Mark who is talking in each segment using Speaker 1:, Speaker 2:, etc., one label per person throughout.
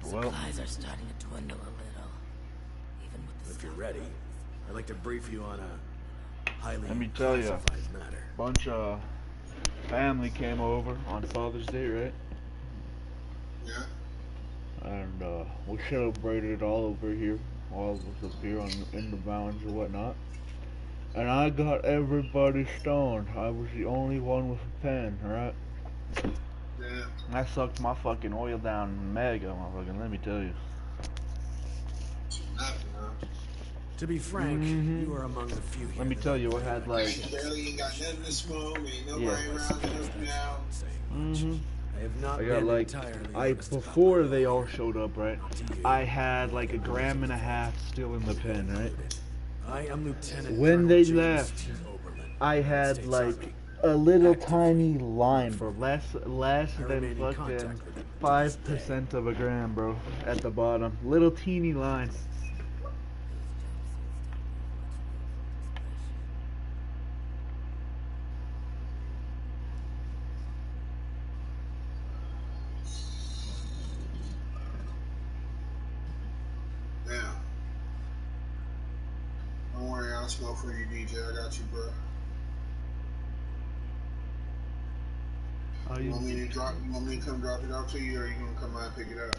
Speaker 1: Supplies are starting to dwindle a little. Even with the
Speaker 2: If you're ready, I'd like to brief you on a highly
Speaker 3: Let me tell you,
Speaker 2: classified matter.
Speaker 3: Bunch of family came over on Father's Day, right?
Speaker 4: Yeah.
Speaker 3: And we celebrated it all over here, all of us up here in the lounge or whatnot. And I got everybody stoned. I was the only one with a pen, alright?
Speaker 4: Yeah.
Speaker 3: I sucked my fucking oil down mega, motherfucking, let me tell you.
Speaker 4: Nothing, huh?
Speaker 2: To be frank, you are among the few here.
Speaker 3: Let me tell you, I had like...
Speaker 4: You barely ain't got nothing to smoke, ain't nobody
Speaker 3: Yeah.
Speaker 4: around to help you out.
Speaker 2: I have not
Speaker 3: I got
Speaker 2: been
Speaker 3: like,
Speaker 2: entirely
Speaker 3: before they all showed up, right? I had like 1.5 grams still in the pen, right?
Speaker 2: I am Lieutenant
Speaker 3: When
Speaker 2: Colonel
Speaker 3: they
Speaker 2: James
Speaker 3: left,
Speaker 2: T. Oberlin,
Speaker 3: I
Speaker 2: United
Speaker 3: had
Speaker 2: States
Speaker 3: like
Speaker 2: Army.
Speaker 3: a little
Speaker 2: Actively
Speaker 3: tiny line, bro. Less
Speaker 2: I
Speaker 3: than
Speaker 2: remain in
Speaker 3: fucking
Speaker 2: contact with them to
Speaker 3: 5% of a gram, bro. At the bottom, little teeny line.
Speaker 4: Damn. Don't worry, I'll smoke for you, DJ. I got you, bro. You want me to come drop it off to you, or you gonna come out and pick it up?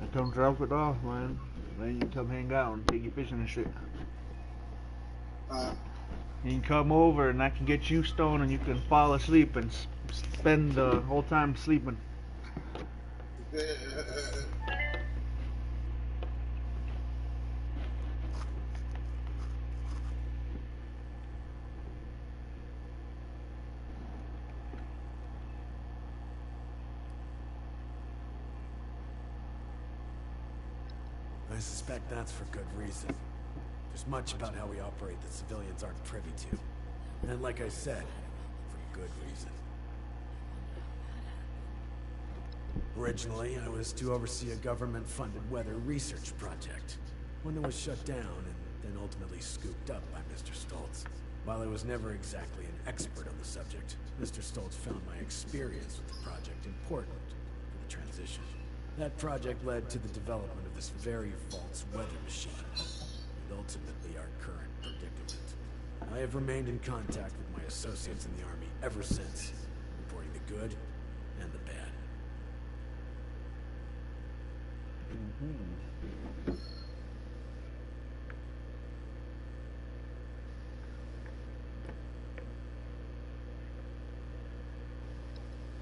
Speaker 3: I come drop it off, man. Then you come hang out and take your fishing and shit. You can come over and I can get you stoned and you can fall asleep and spend the whole time sleeping.
Speaker 2: I suspect that's for good reason. There's much about how we operate that civilians aren't privy to. And like I said, for good reason. Originally, I was to oversee a government-funded weather research project. One that was shut down and then ultimately scooped up by Mr. Stoltz. While I was never exactly an expert on the subject, Mr. Stoltz found my experience with the project important for the transition. That project led to the development of this very false weather machine, and ultimately our current predicament. I have remained in contact with my associates in the Army ever since, reporting the good and the bad.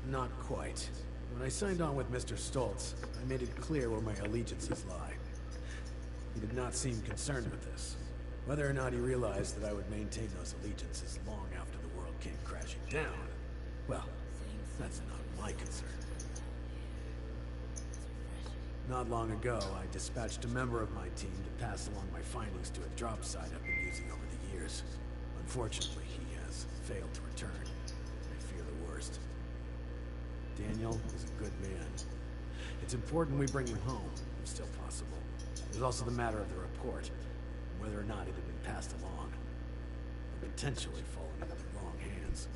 Speaker 2: Not quite. When I signed on with Mr. Stoltz, I made it clear where my allegiances lie. He did not seem concerned with this. Whether or not he realized that I would maintain those allegiances long after the world came crashing down, well, that's not my concern. Not long ago, I dispatched a member of my team to pass along my findings to a drop site I've been using over the years. Unfortunately, he has failed to return. I fear the worst. Daniel is a good man. It's important we bring him home, if still possible. There's also the matter of the report, and whether or not it had been passed along, or potentially fallen into the wrong hands.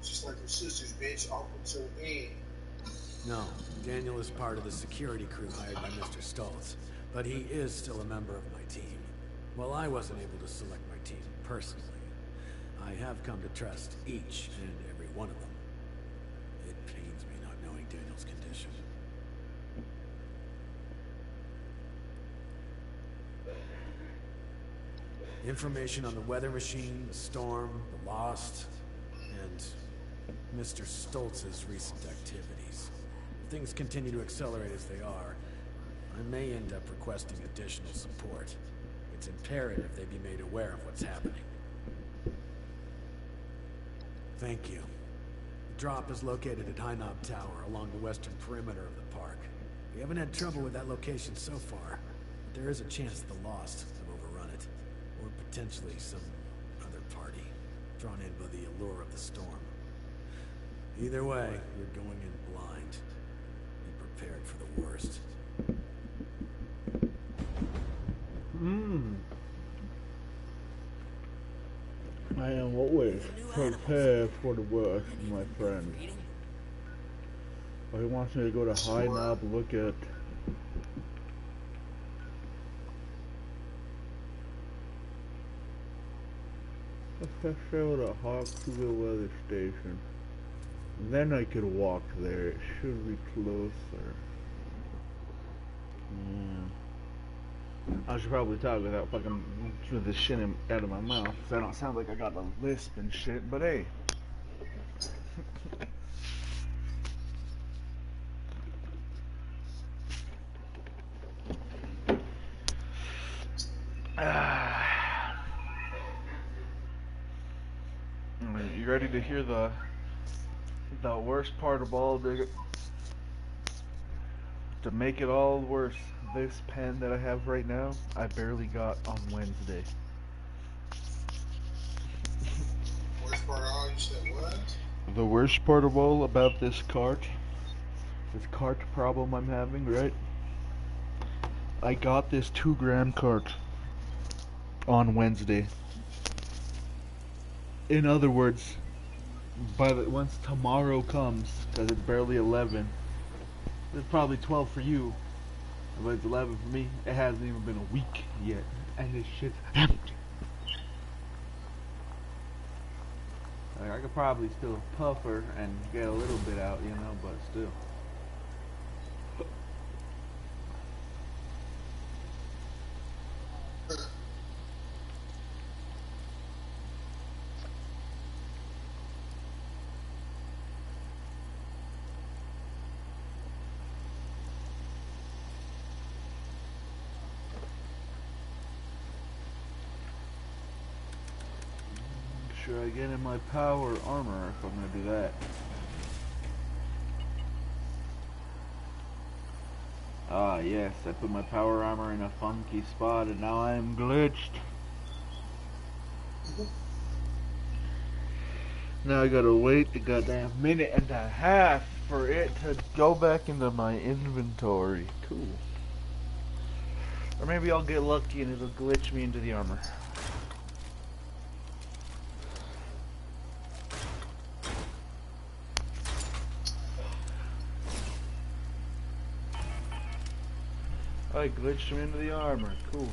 Speaker 4: Just like your sisters, bitch, off until then.
Speaker 2: No, Daniel is part of the security crew hired by Mr. Stoltz, but he is still a member of my team. While I wasn't able to select my team personally, I have come to trust each and every one of them. It pains me not knowing Daniel's condition. Information on the weather machine, the storm, the Lost, and Mr. Stoltz's recent activities. If things continue to accelerate as they are, I may end up requesting additional support. It's imperative they be made aware of what's happening. Thank you. The drop is located at High Knob Tower along the western perimeter of the park. We haven't had trouble with that location so far, but there is a chance the Lost have overrun it, or potentially some other party, drawn in by the allure of the storm. Either way, you're going in blind. Be prepared for the worst.
Speaker 3: I am what way? Prepare for the worst, my friend. Oh, he wants me to go to high knob, look at... Let's show the Hawksville weather station. Then I could walk there. It should be closer. Yeah. I should probably talk without fucking with the shit out of my mouth, because I don't sound like I got a lisp and shit, but hey. You ready to hear the worst part of all, digger? To make it all worse, this pen that I have right now, I barely got on Wednesday.
Speaker 4: Worst part of all, you said what?
Speaker 3: The worst part of all about this cart problem I'm having, right? I got this 2-gram cart on Wednesday. In other words, once tomorrow comes, because it's barely 11, it's probably 12 for you, but it's 11 for me. It hasn't even been a week yet, and this shit's empty. Like, I could probably still puff her and get a little bit out, you know, but still. Should I get in my power armor if I'm gonna do that? Ah, yes, I put my power armor in a funky spot and now I am glitched. Now I gotta wait a goddamn minute and a half for it to go back into my inventory. Cool. Or maybe I'll get lucky and it'll glitch me into the armor. I glitched him into the armor. Cool.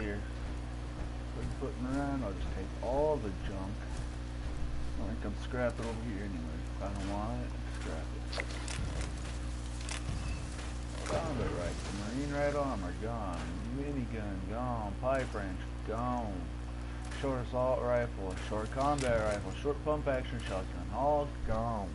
Speaker 5: here. Putting around, I'll just take all the junk. I think I'm scrapping over here anyway. If I don't want it, scrap it. Combat rifle, marine red armor, gone. Minigun, gone. Pipe wrench, gone. Short assault rifle, short combat rifle, short pump action shotgun, all gone.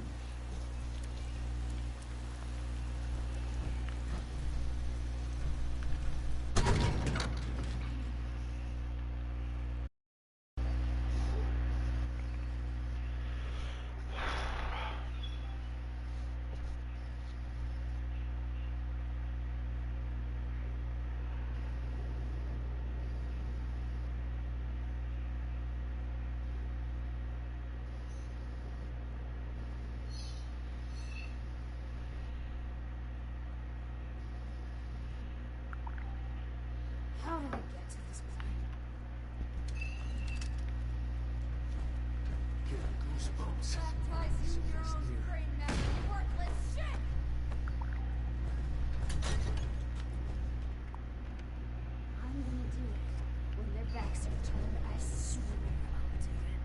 Speaker 6: How did we get to this point?
Speaker 2: Getting goosebumps.
Speaker 6: Baptizing your own brain matter, worthless shit! I'm gonna do it. When their backs are turned, I swear I'll do it.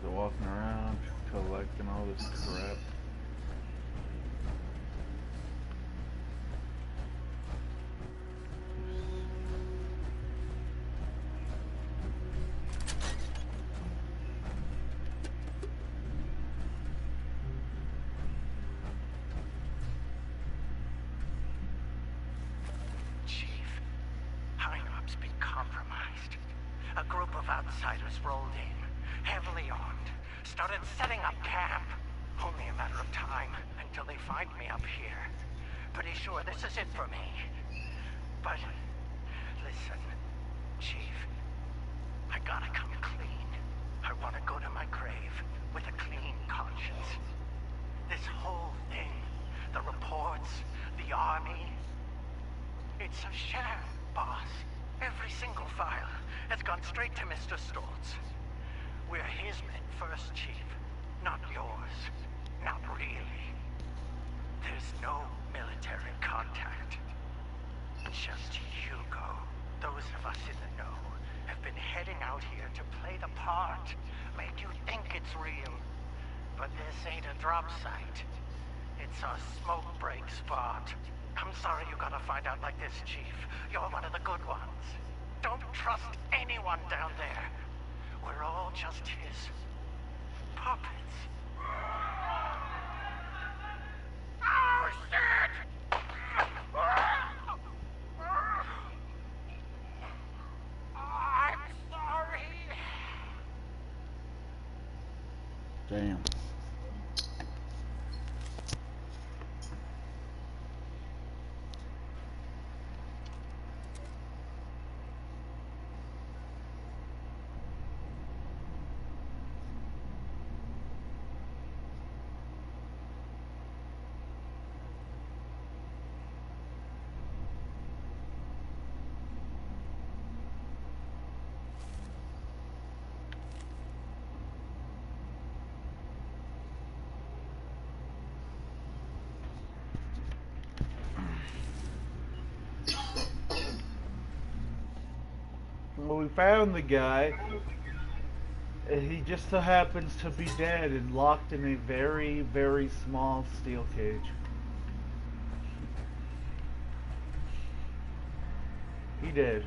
Speaker 5: They're walking around collecting all this crap.
Speaker 7: Chief, higher up's been compromised. a group of outsiders rolled in, heavily armed, started setting up camp. Only a matter of time until they find me up here. Pretty sure this is it for me. But, listen, Chief, I gotta come clean. I want to go to my grave with a clean conscience. This whole thing, the reports, the army, it's a sham, boss. Every single file has gone straight to Mr. Stoltz. We're his men first, Chief, not yours. Not really. There's no military contact. Just Hugo. Those of us in the know have been heading out here to play the part, make you think it's real. But this ain't a drop site. It's a smoke break spot. I'm sorry you gotta find out like this, Chief. You're one of the good ones. Don't trust anyone down there. We're all just his puppets. Oh, shit! I'm sorry.
Speaker 3: Damn.
Speaker 5: Well, we found the guy. He just so happens to be dead and locked in a very, very small steel cage. He did.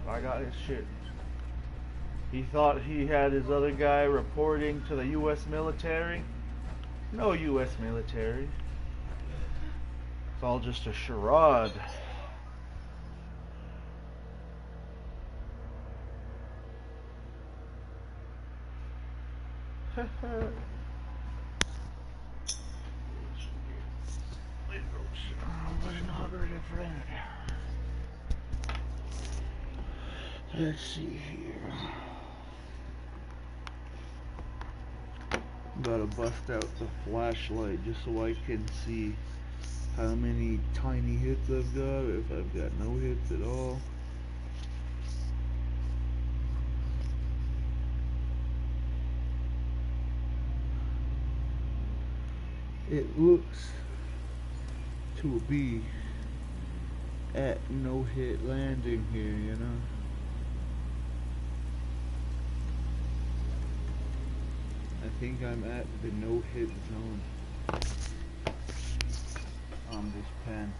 Speaker 5: I got his shit. He thought he had his other guy reporting to the U.S. military. No U.S. military. It's all just a charade.
Speaker 3: Let's see here. Gotta bust out the flashlight just so I can see how many tiny hits I've got, if I've got no hits at all. It looks to be at no hit landing here, you know. I think I'm at the no hit zone on this pen.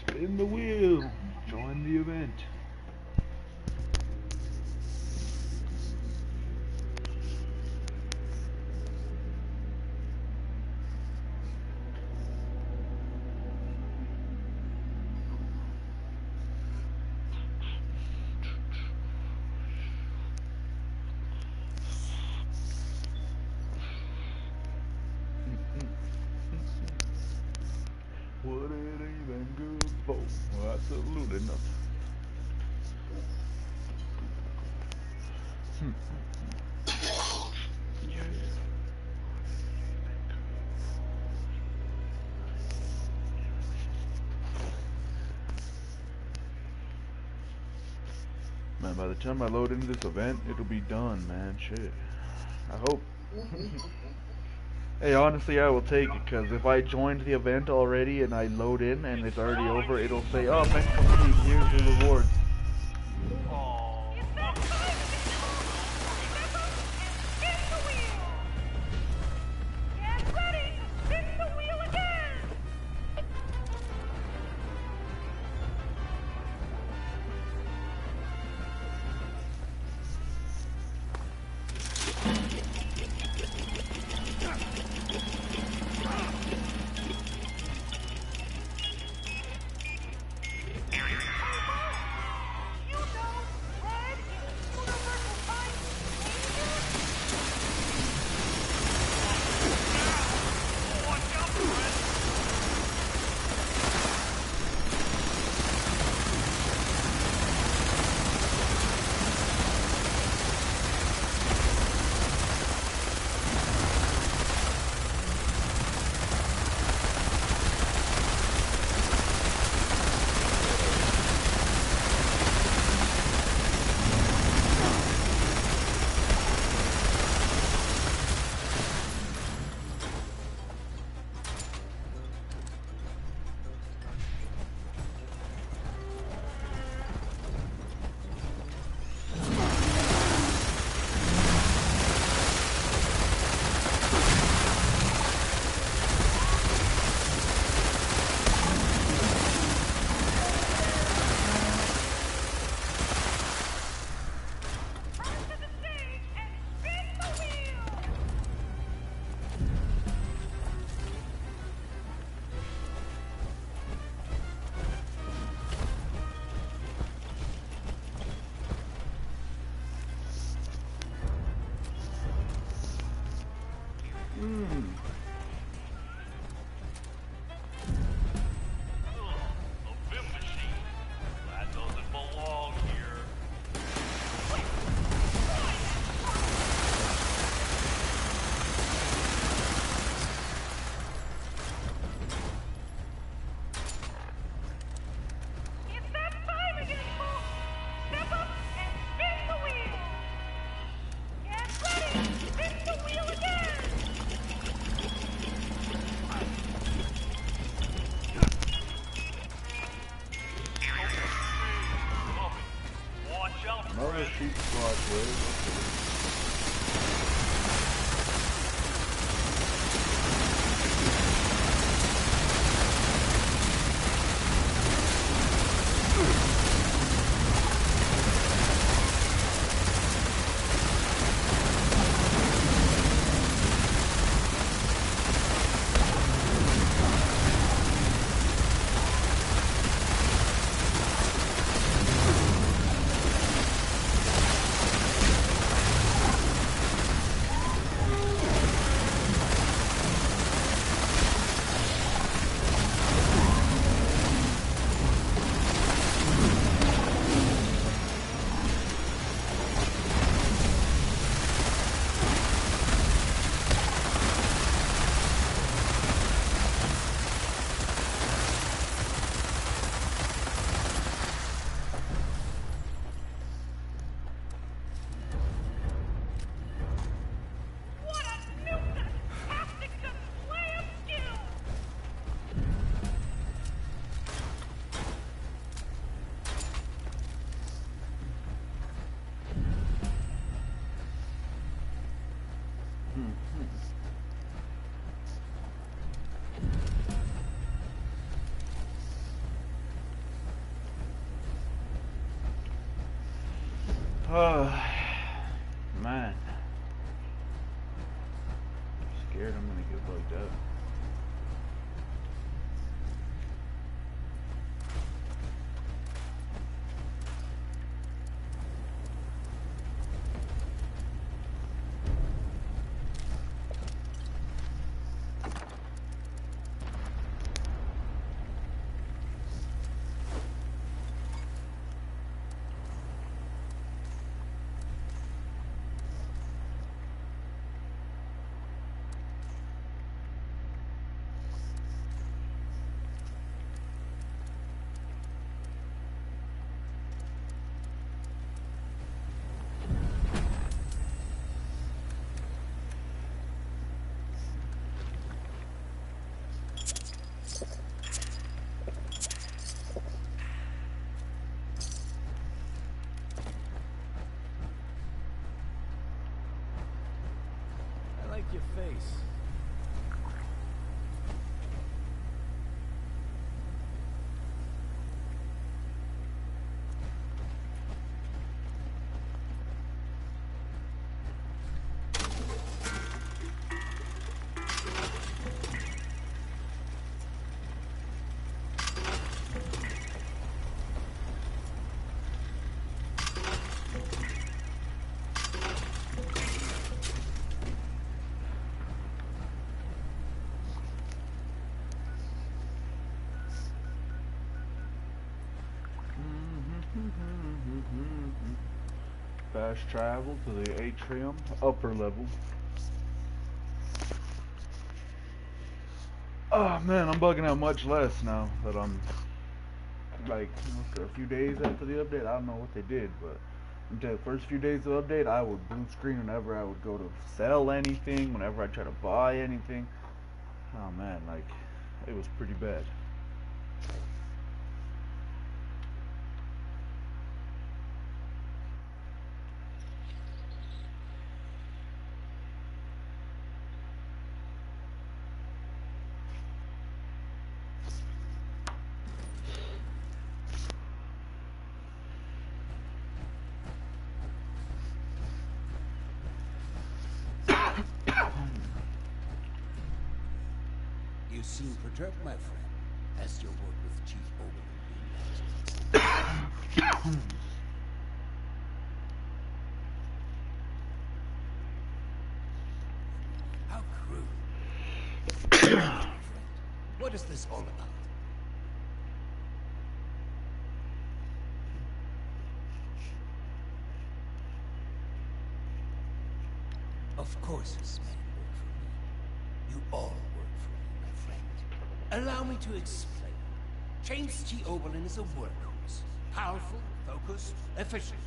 Speaker 3: Spin the wheel. Join the event.
Speaker 5: What it even good for? Well, absolutely nothing. Man, by the time I load into this event, it'll be done, man. Shit. I hope. Hey, honestly, I will take it, because if I joined the event already and I load in and it's already over, it'll say, oh, event complete, here's your rewards. Another sheep squad wave. Oh, man. I'm scared I'm gonna get bugged up.
Speaker 2: your face.
Speaker 5: Fast travel to the atrium, upper level. Oh man, I'm bugging out much less now that I'm like a few days after the update. I don't know what they did, but the first few days of the update, I would blue screen whenever I would go to sell anything, whenever I try to buy anything. Oh man, like it was pretty bad.
Speaker 8: You seem perturbed, my friend, as your work with Chief Oberlin. How crude. What is this all about? Of course this man worked for me. You all work for me, my friend. Allow me to explain. James T. Oberlin is a workhorse. Powerful, focused, efficient.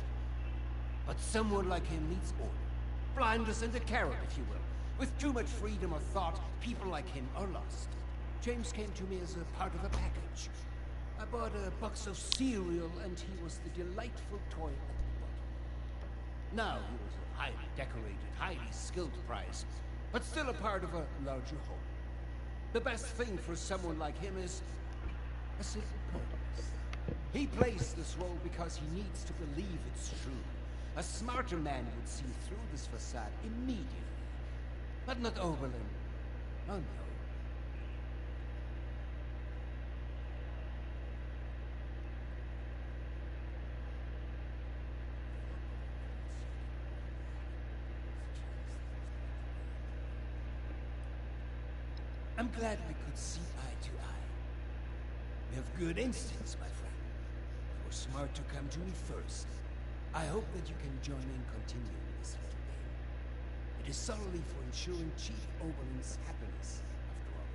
Speaker 8: But someone like him needs order. Blindness and a carrot, if you will. With too much freedom of thought, people like him are lost. James came to me as a part of a package. I bought a box of cereal, and he was the delightful toy at the bottom. Now he was a highly decorated, highly skilled prize, but still a part of a larger whole. The best thing for someone like him is a simple purpose. He plays this role because he needs to believe it's true. A smarter man would see through this facade immediately. But not Oberlin. Oh no. I'm glad we could see eye to eye. We have good instincts, my friend. You were smart to come to me first. I hope that you can join in continuing this little game. It is solely for ensuring Chief Oberlin's happiness, after all.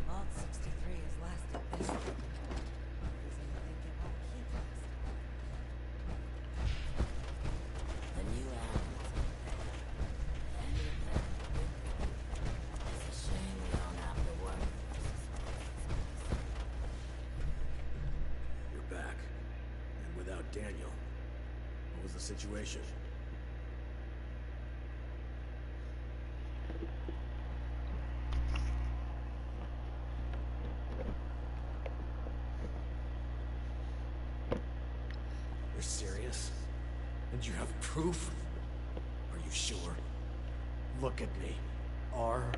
Speaker 1: Vault 63 has lasted this long. Doesn't think it won't keep lasting. The new album. It's a shame we don't have the work.
Speaker 2: You're back. And without Daniel. What was the situation? You're serious? And you have proof? Are you sure? Look at me. Are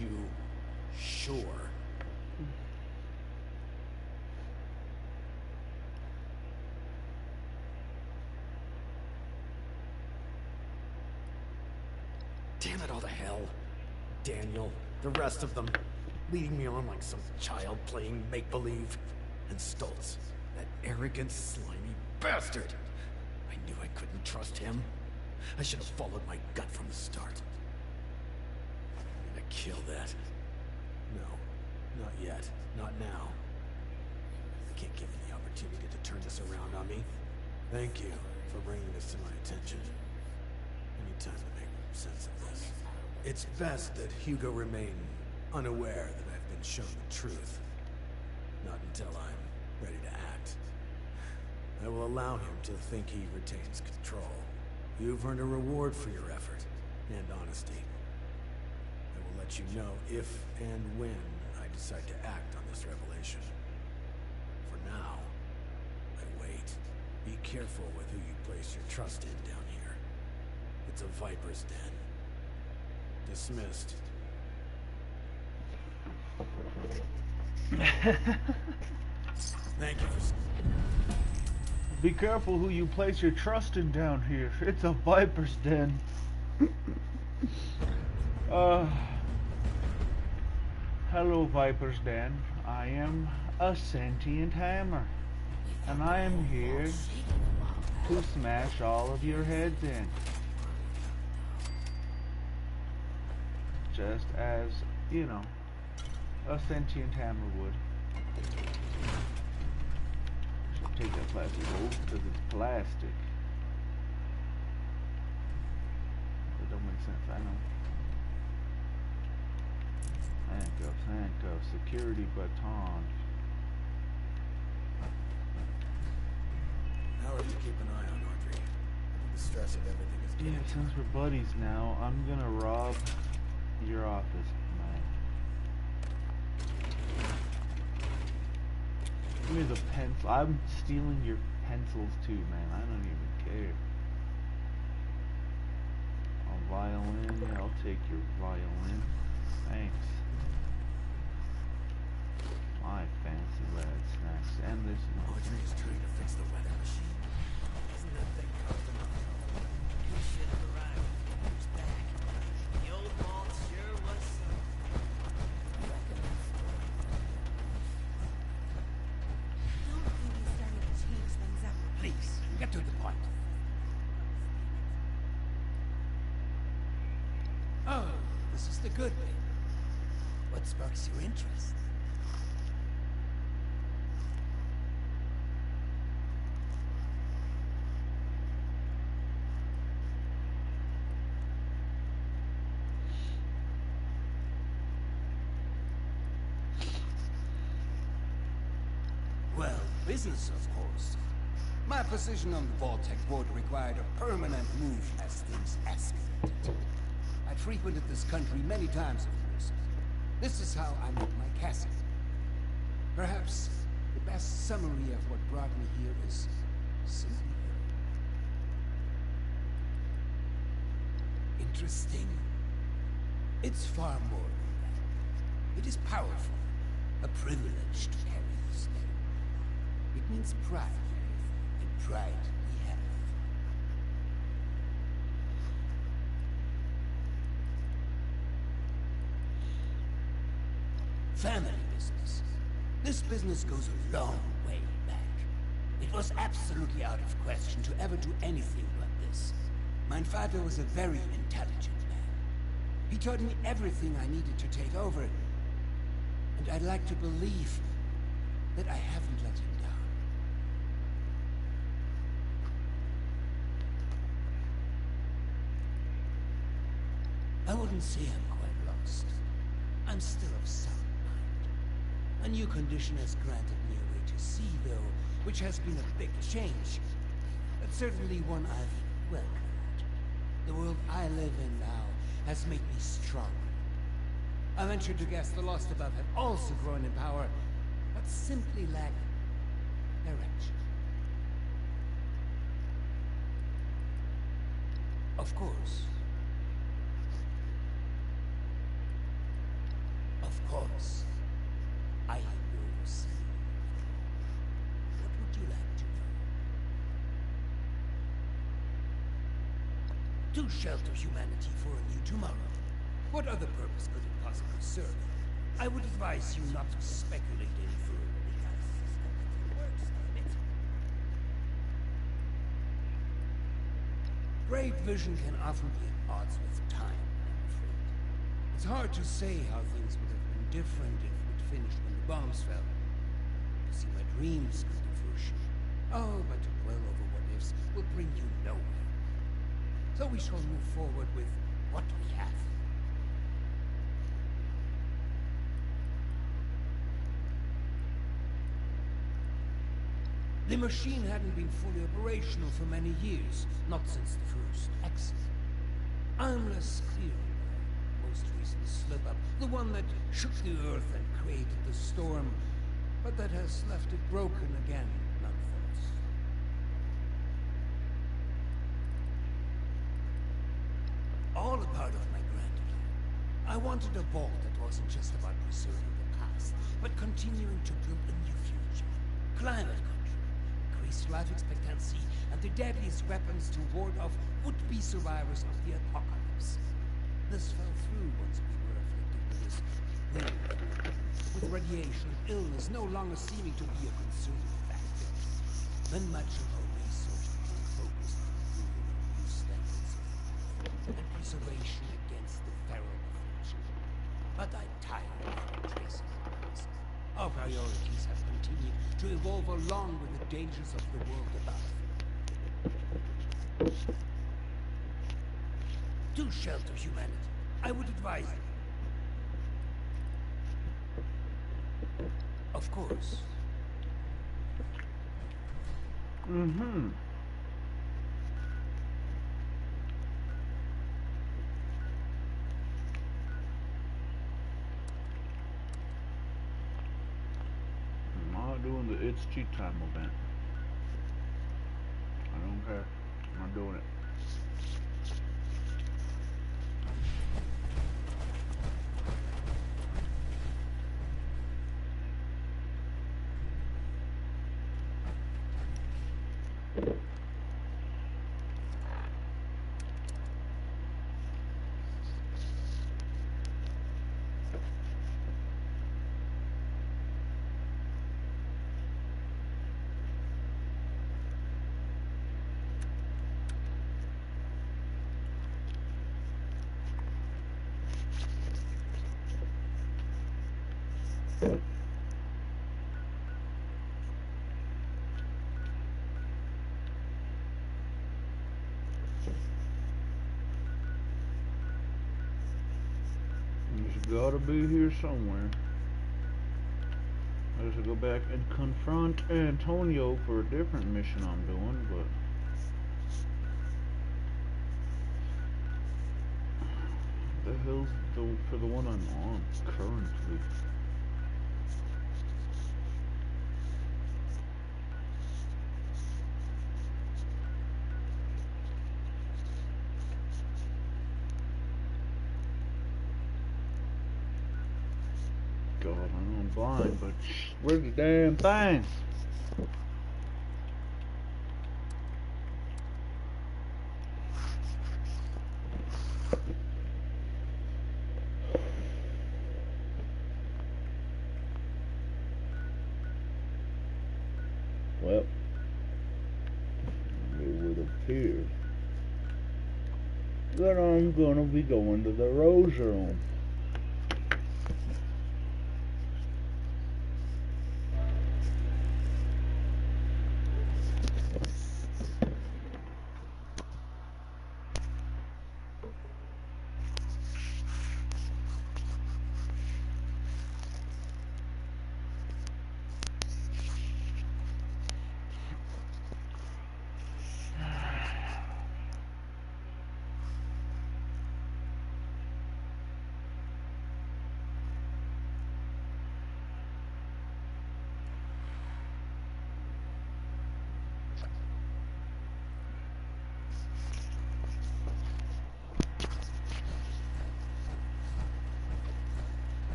Speaker 2: you sure? Damn it all to hell. Daniel, the rest of them, leading me on like some child playing make-believe. And Stoltz, that arrogant, slimy bastard. I knew I couldn't trust him. I should have followed my gut from the start. I'm gonna kill that. No, not yet. Not now. I can't give him the opportunity to turn this around on me. Thank you for bringing this to my attention. I need time to make sense of this. It's best that Hugo remain unaware that I've been shown the truth. Not until I'm ready to act. I will allow him to think he retains control. You've earned a reward for your effort and honesty. I will let you know if and when I decide to act on this revelation. For now, I wait. Be careful with who you place your trust in down here. It's a viper's den. Dismissed. Thank you for...
Speaker 3: Be careful who you place your trust in down here. It's a viper's den. Hello, Viper's Den. I am a sentient hammer, and I am here to smash all of your heads in. Just as, you know, a sentient hammer would. Should take that plastic off because it's plastic. That don't make sense, I know. Handcuffs, handcuffs, security baton.
Speaker 2: How are you to keep an eye on Audrey? I think the stress of everything is getting...
Speaker 3: Yeah, since we're buddies now, I'm gonna rob your office, man. Give me the pencil. I'm stealing your pencils too, man. I don't even care. A violin, yeah, I'll take your violin. Thanks. My fancy lad snacks. And this is
Speaker 2: Audrey is trying to fix the weather machine. Isn't that thing costing a lot? We should have arrived years back. The old mall sure was so...
Speaker 1: Don't think he's starting to change things up.
Speaker 8: Please, get to the point. Oh, this is the good bit. What sparks your interest? Well, business, of course. My position on the Vault-Tec board required a permanent move as things escalated. I frequented this country many times, of course. This is how I met my casting. Perhaps the best summary of what brought me here is simply interesting. It's far more than that. It is powerful, a privilege to carry this name. It means pride, and pride we have. Family business. This business goes a long way back. It was absolutely out of question to ever do anything like this. My father was a very intelligent man. He taught me everything I needed to take over, and I'd like to believe that I haven't let him down. I wouldn't say I'm quite lost. I'm still of sound mind. A new condition has granted me a way to see, though, which has been a big change. But certainly one I've welcomed. The world I live in now has made me stronger. I venture to guess the Lost Above have also grown in power, but simply lack direction. Of course. Of course. I will see. What would you like to know? To shelter humanity for a new tomorrow. What other purpose could it possibly serve? I would advise you not to speculate any further, because it works, damn it. Great vision can often be at odds with time, I'm afraid. It's hard to say how things would have been different if we'd finished when the bombs fell. To see my dreams come to fruition. Oh, but to dwell over what ifs will bring you nowhere. So we shall move forward with what we have. The machine hadn't been fully operational for many years, not since the first accident. I'm less clear on the most recent slip-up, the one that shook the Earth and created the storm, but that has left it broken again, nonetheless. All a part of my grand plan. I wanted a vault that wasn't just about preserving the past, but continuing to build a new future. Climate control, increased life expectancy, and the deadliest weapons to ward off would-be survivors of the apocalypse. This fell through once we were afflicted with this wind, with radiation and illness no longer seeming to be a concerning factor. Then much of our research became focused on improving new standards of life and preservation against the feral affliction. But I'm tired of tracing lines. Our priorities have continued to evolve along with the dangers of the world above. To shelter humanity, I would advise you. Of course.
Speaker 3: Mm-hmm. I'm not doing the It's Cheat Time event. I don't care. I'm not doing it. He's gotta be here somewhere. I just go back and confront Antonio for a different mission I'm doing, but the hell's for the one I'm on currently? God, I know I'm blind, but where's the damn thing? Well, it would appear that I'm gonna be going to the Rose Room.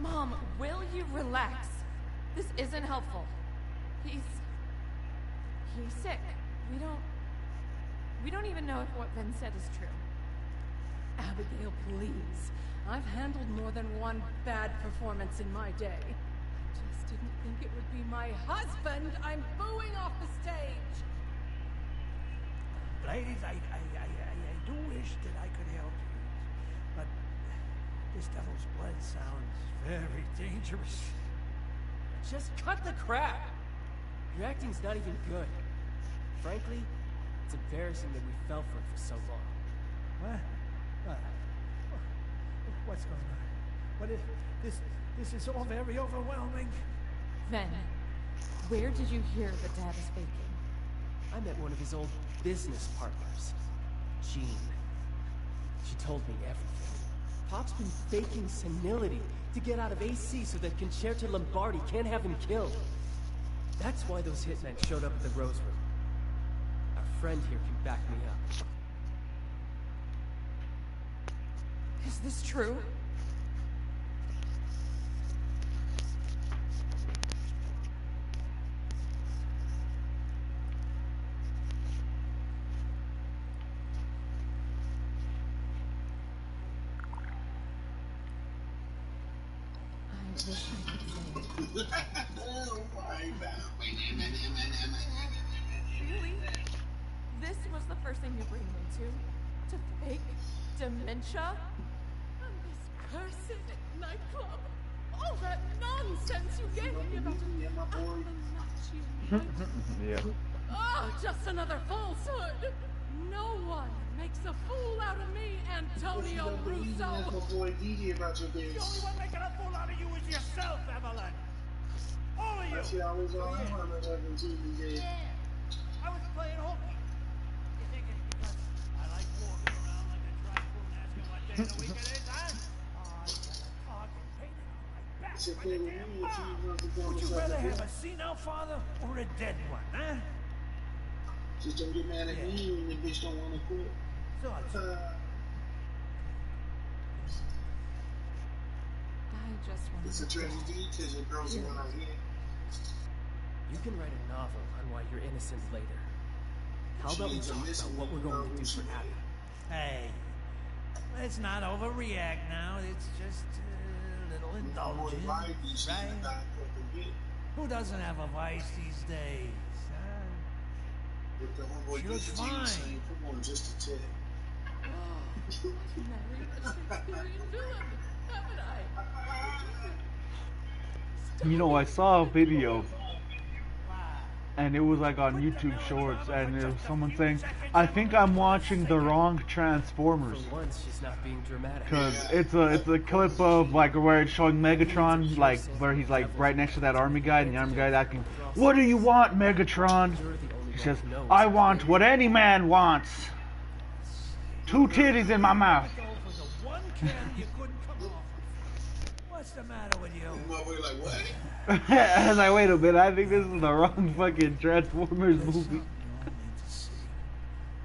Speaker 9: Mom, will you relax? This isn't helpful. He's sick. We don't even know if what Ben said is true.
Speaker 1: Abigail, please. I've handled more than one bad performance in my day. I just didn't think it would be my husband I'm booing off the stage.
Speaker 8: Ladies, I do wish that I could help you, but this devil's blood sounds very dangerous.
Speaker 10: Just cut the crap! Your acting's not even good. Frankly, it's embarrassing that we fell for it for so long.
Speaker 8: What? What's going on? What is this is all very overwhelming.
Speaker 9: Ven, where did you hear that Dad is faking?
Speaker 10: I met one of his old business partners, Jean. She told me everything. Pop's been faking senility to get out of AC so that Concerta Lombardi can't have him killed. That's why those hitmen showed up at the Rose Room. Our friend here can back me up.
Speaker 9: Is this true? I wish I could say it. Really? This was the first thing you bring me to? To fake dementia? And this cursed nightclub? All that nonsense you gave me about Appalachia nightclub.
Speaker 5: Yeah.
Speaker 1: Oh, just another falsehood! No one makes a fool out of me, Antonio Russo!
Speaker 4: Ask my boy DJ about your
Speaker 8: The only
Speaker 4: bitch.
Speaker 8: one making a fool out of you is yourself, Evelyn. All of you.
Speaker 4: Actually, I was on him on the DJ.
Speaker 8: Yeah. I was playing hooky. You think it's because I like walking around like a dry fool and asking what day of the week it is, huh? Oh, I got a target painted on my back
Speaker 4: It's a
Speaker 8: with a
Speaker 4: thing
Speaker 8: damn
Speaker 4: with me if
Speaker 8: bomb.
Speaker 4: you want to go
Speaker 8: Would you
Speaker 4: inside
Speaker 8: rather
Speaker 4: the
Speaker 8: have
Speaker 4: book.
Speaker 8: a senile father or a dead one, huh?
Speaker 4: Just don't get mad at me when the bitch don't want to quit.
Speaker 8: So it's
Speaker 9: I just want
Speaker 4: It's a tragedy because your girls are not here.
Speaker 10: You can write a novel on why you're innocent later. How about we
Speaker 4: She's a
Speaker 10: talk about
Speaker 4: missing
Speaker 10: what we're going to do for Abby?
Speaker 8: Hey, let's not overreact now. It's just a little indulgence, right? Who doesn't have a vice these days? Huh?
Speaker 4: With the homeboy
Speaker 8: She looks
Speaker 4: DJ
Speaker 8: fine.
Speaker 4: saying, come on, just a tip.
Speaker 1: married a Shakespearean villain, haven't I?
Speaker 3: You know, I saw a video, and it was like on YouTube Shorts, and there was someone saying, I think I'm watching the wrong Transformers.
Speaker 10: For once, she's not being dramatic.
Speaker 3: Cause it's a clip of like where it's showing Megatron, like where he's like right next to that army guy, and the army guy's asking, "What do you want, Megatron?" He says, "I want what any man wants. 2 titties in my mouth."
Speaker 8: For the one can you couldn't come off. What's the matter with you?
Speaker 4: Motherfucker like, what?
Speaker 3: I was like, wait a minute, I think this is the wrong fucking Transformers movie.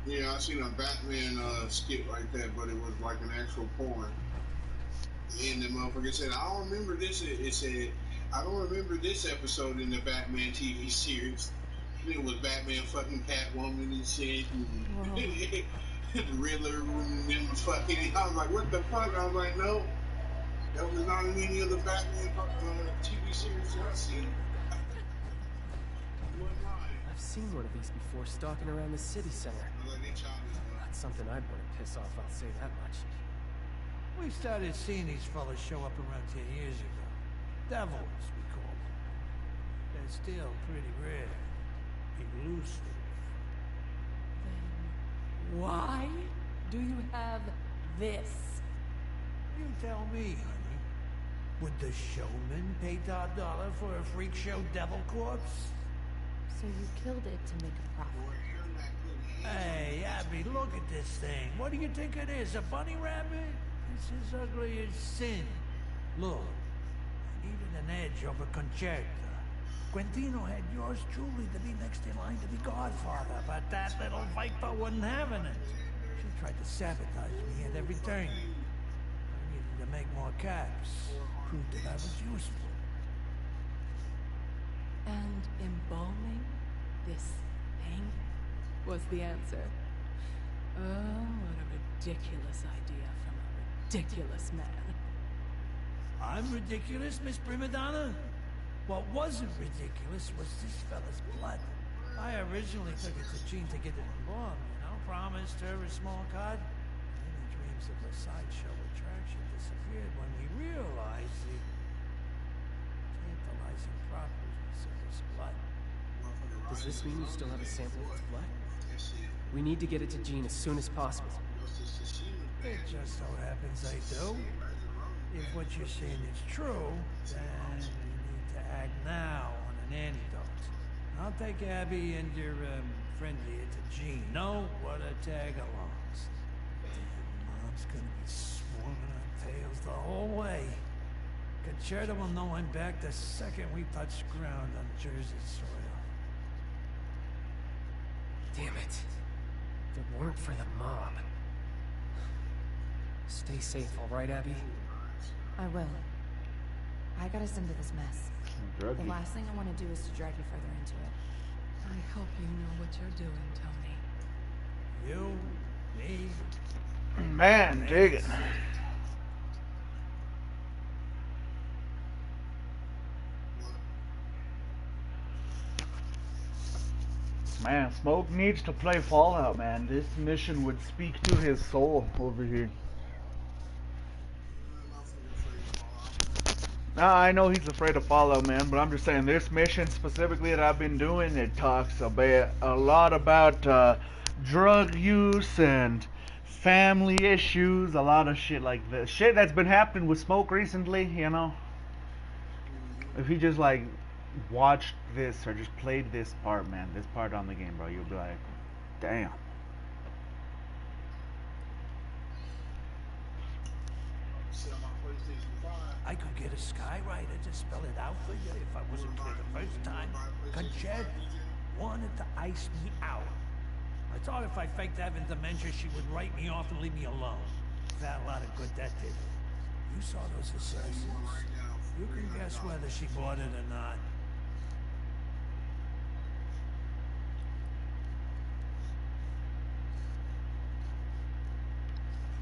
Speaker 4: Yeah, I seen a Batman skit like that, but it was like an actual porn. And the motherfucker said, I don't remember this. It said, I don't remember this episode in the Batman TV series. It was Batman fucking Catwoman and shit. And the Riddler and them fucking. I was like, what the fuck? I was like, no. That was not in any of the Batman TV series that I've seen.
Speaker 10: I've seen one of these before stalking around the city center. Not something I'd want to piss off, I'll say that much.
Speaker 8: We started seeing these fellas show up around 10 years ago. Devils, we call them. They're still pretty rare. Elusive.
Speaker 1: Then why do you have this?
Speaker 8: You tell me, honey. Would the showman pay top dollar for a freak show devil corpse?
Speaker 9: So you killed it to make a profit.
Speaker 8: Hey, Abby, look at this thing. What do you think it is, a bunny rabbit? It's as ugly as sin. Look, I needed an edge over Concerta. Quintino had yours truly to be next in line to be godfather, but that little viper wasn't having it. She tried to sabotage me at every turn. I needed to make more caps, prove that I was useful.
Speaker 1: And embalming this thing was the answer. Oh, what a ridiculous idea from a ridiculous man.
Speaker 8: I'm ridiculous, Miss Primadonna? What wasn't ridiculous was this fella's blood. I originally took it to Jean to get it embalmed, promised her a small cut. Any dreams of a sideshow attraction disappeared when we realized the tantalizing properties of his blood.
Speaker 10: Does this mean you still have a sample of his blood? We need to get it to Jean as soon as possible.
Speaker 8: It just so happens I do. If what you're saying is true, then you need to act now on an antidote. I'll take Abby and your friend here to Jean. No water tag-alongs. Mom's gonna be swarming on tails the whole way. Concerta will know I'm back the second we touch ground on Jersey soil.
Speaker 10: Damn it. If it weren't for the mob. Stay safe, all right, Abby?
Speaker 11: I will. I got us into this mess. The
Speaker 3: Druggy.
Speaker 11: last thing I want to do is to drag you further into it.
Speaker 1: I hope you know what you're doing, Tony.
Speaker 8: You, me,
Speaker 5: Man, dig it. Man, Smoke needs to play Fallout, man. This mission would speak to his soul over here. Now, I know he's afraid of Fallout, man, but I'm just saying this mission specifically that I've been doing, it talks about a lot about drug use and family issues, a lot of shit like this. Shit that's been happening with Smoke recently, you know. If he just like watched this or just played this part, man, this part on the game, bro, you'll be like, damn.
Speaker 8: I could get a skywriter to spell it out for you if I wasn't clear the first time. Conchetta wanted to ice me out. I thought if I faked having dementia, she would write me off and leave me alone. That a lot of good that did. You saw those assassins. You can guess whether she bought it or not.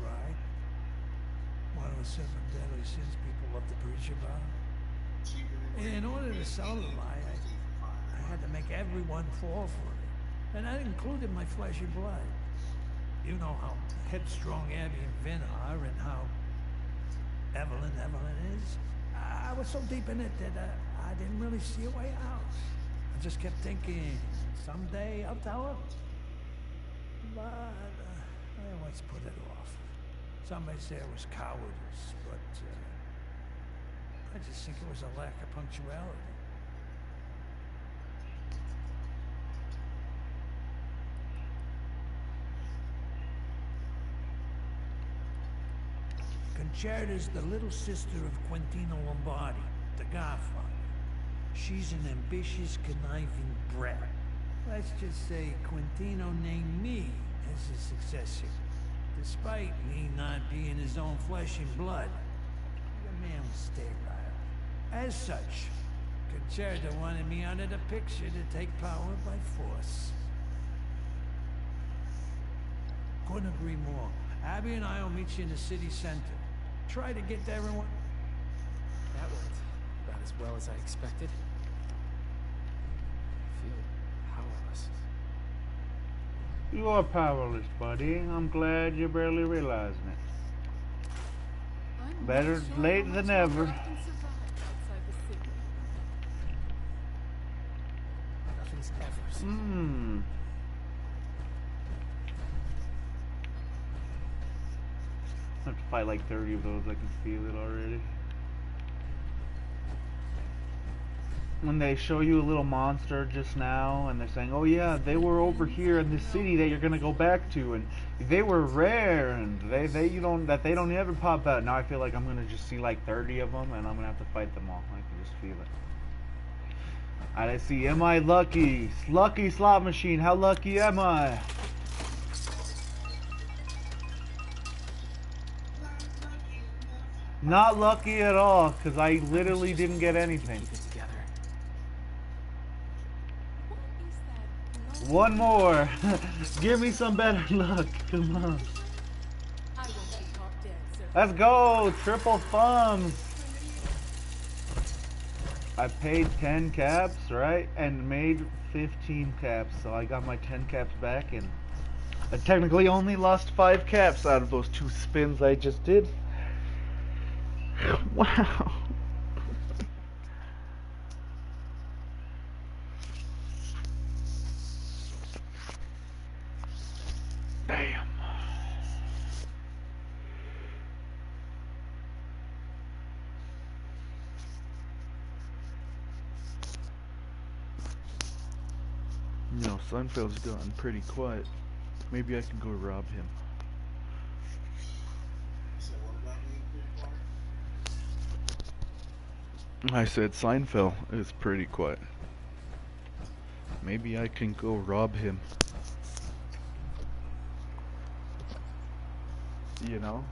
Speaker 8: Right? One of the 7 deadly sins people love to preach about. In order to sell the lie, I had to make everyone fall for it. And that included my flesh and blood. You know how headstrong Abby and Vin are and how Evelyn is. I was so deep in it that I didn't really see a way out. I just kept thinking, someday I'll tell her. But I always put it off. Some may say it was cowardice, but I just think it was a lack of punctuality. Concerta's the little sister of Quintino Lombardi, the Godfather. She's an ambitious, conniving brat. Let's just say Quintino named me as his successor, despite me not being his own flesh and blood. The man was sterile. As such, Concerta wanted me out of the picture to take power by force. Couldn't agree more. Abby and I will meet you in the city center. Try to get there in one...
Speaker 10: That went about as well as I expected. I feel powerless.
Speaker 3: You are powerless, buddy. I'm glad you're barely realizing it.
Speaker 1: I'm
Speaker 3: Better
Speaker 1: not sure
Speaker 3: late
Speaker 1: how
Speaker 3: than
Speaker 1: much
Speaker 3: never.
Speaker 1: longer I can survive outside the city.
Speaker 10: Nothing's ever.
Speaker 3: I have to fight like 30 of those, I can feel it already. When they show you a little monster just now and they're saying, oh yeah, they were over here in this city that you're gonna go back to, and they were rare, and they don't ever pop out. Now I feel like I'm gonna just see like 30 of them and I'm gonna have to fight them all. I can just feel it. Alright, let's see, am I lucky? Lucky slot machine, how lucky am I? Not lucky at all, because I literally didn't get anything.
Speaker 10: Keep it together.
Speaker 3: One more. Give me some better luck. Come on.
Speaker 1: I won't be caught dead, sir.
Speaker 3: Let's go. Triple thumbs. I paid 10 caps, right? And made 15 caps. So I got my 10 caps back, and I technically only lost 5 caps out of those 2 spins I just did. Wow. Damn. You know, Seinfeld's gotten pretty quiet. Maybe I can go rob him. I said Seinfeld is pretty quiet. Maybe I can go rob him. You know?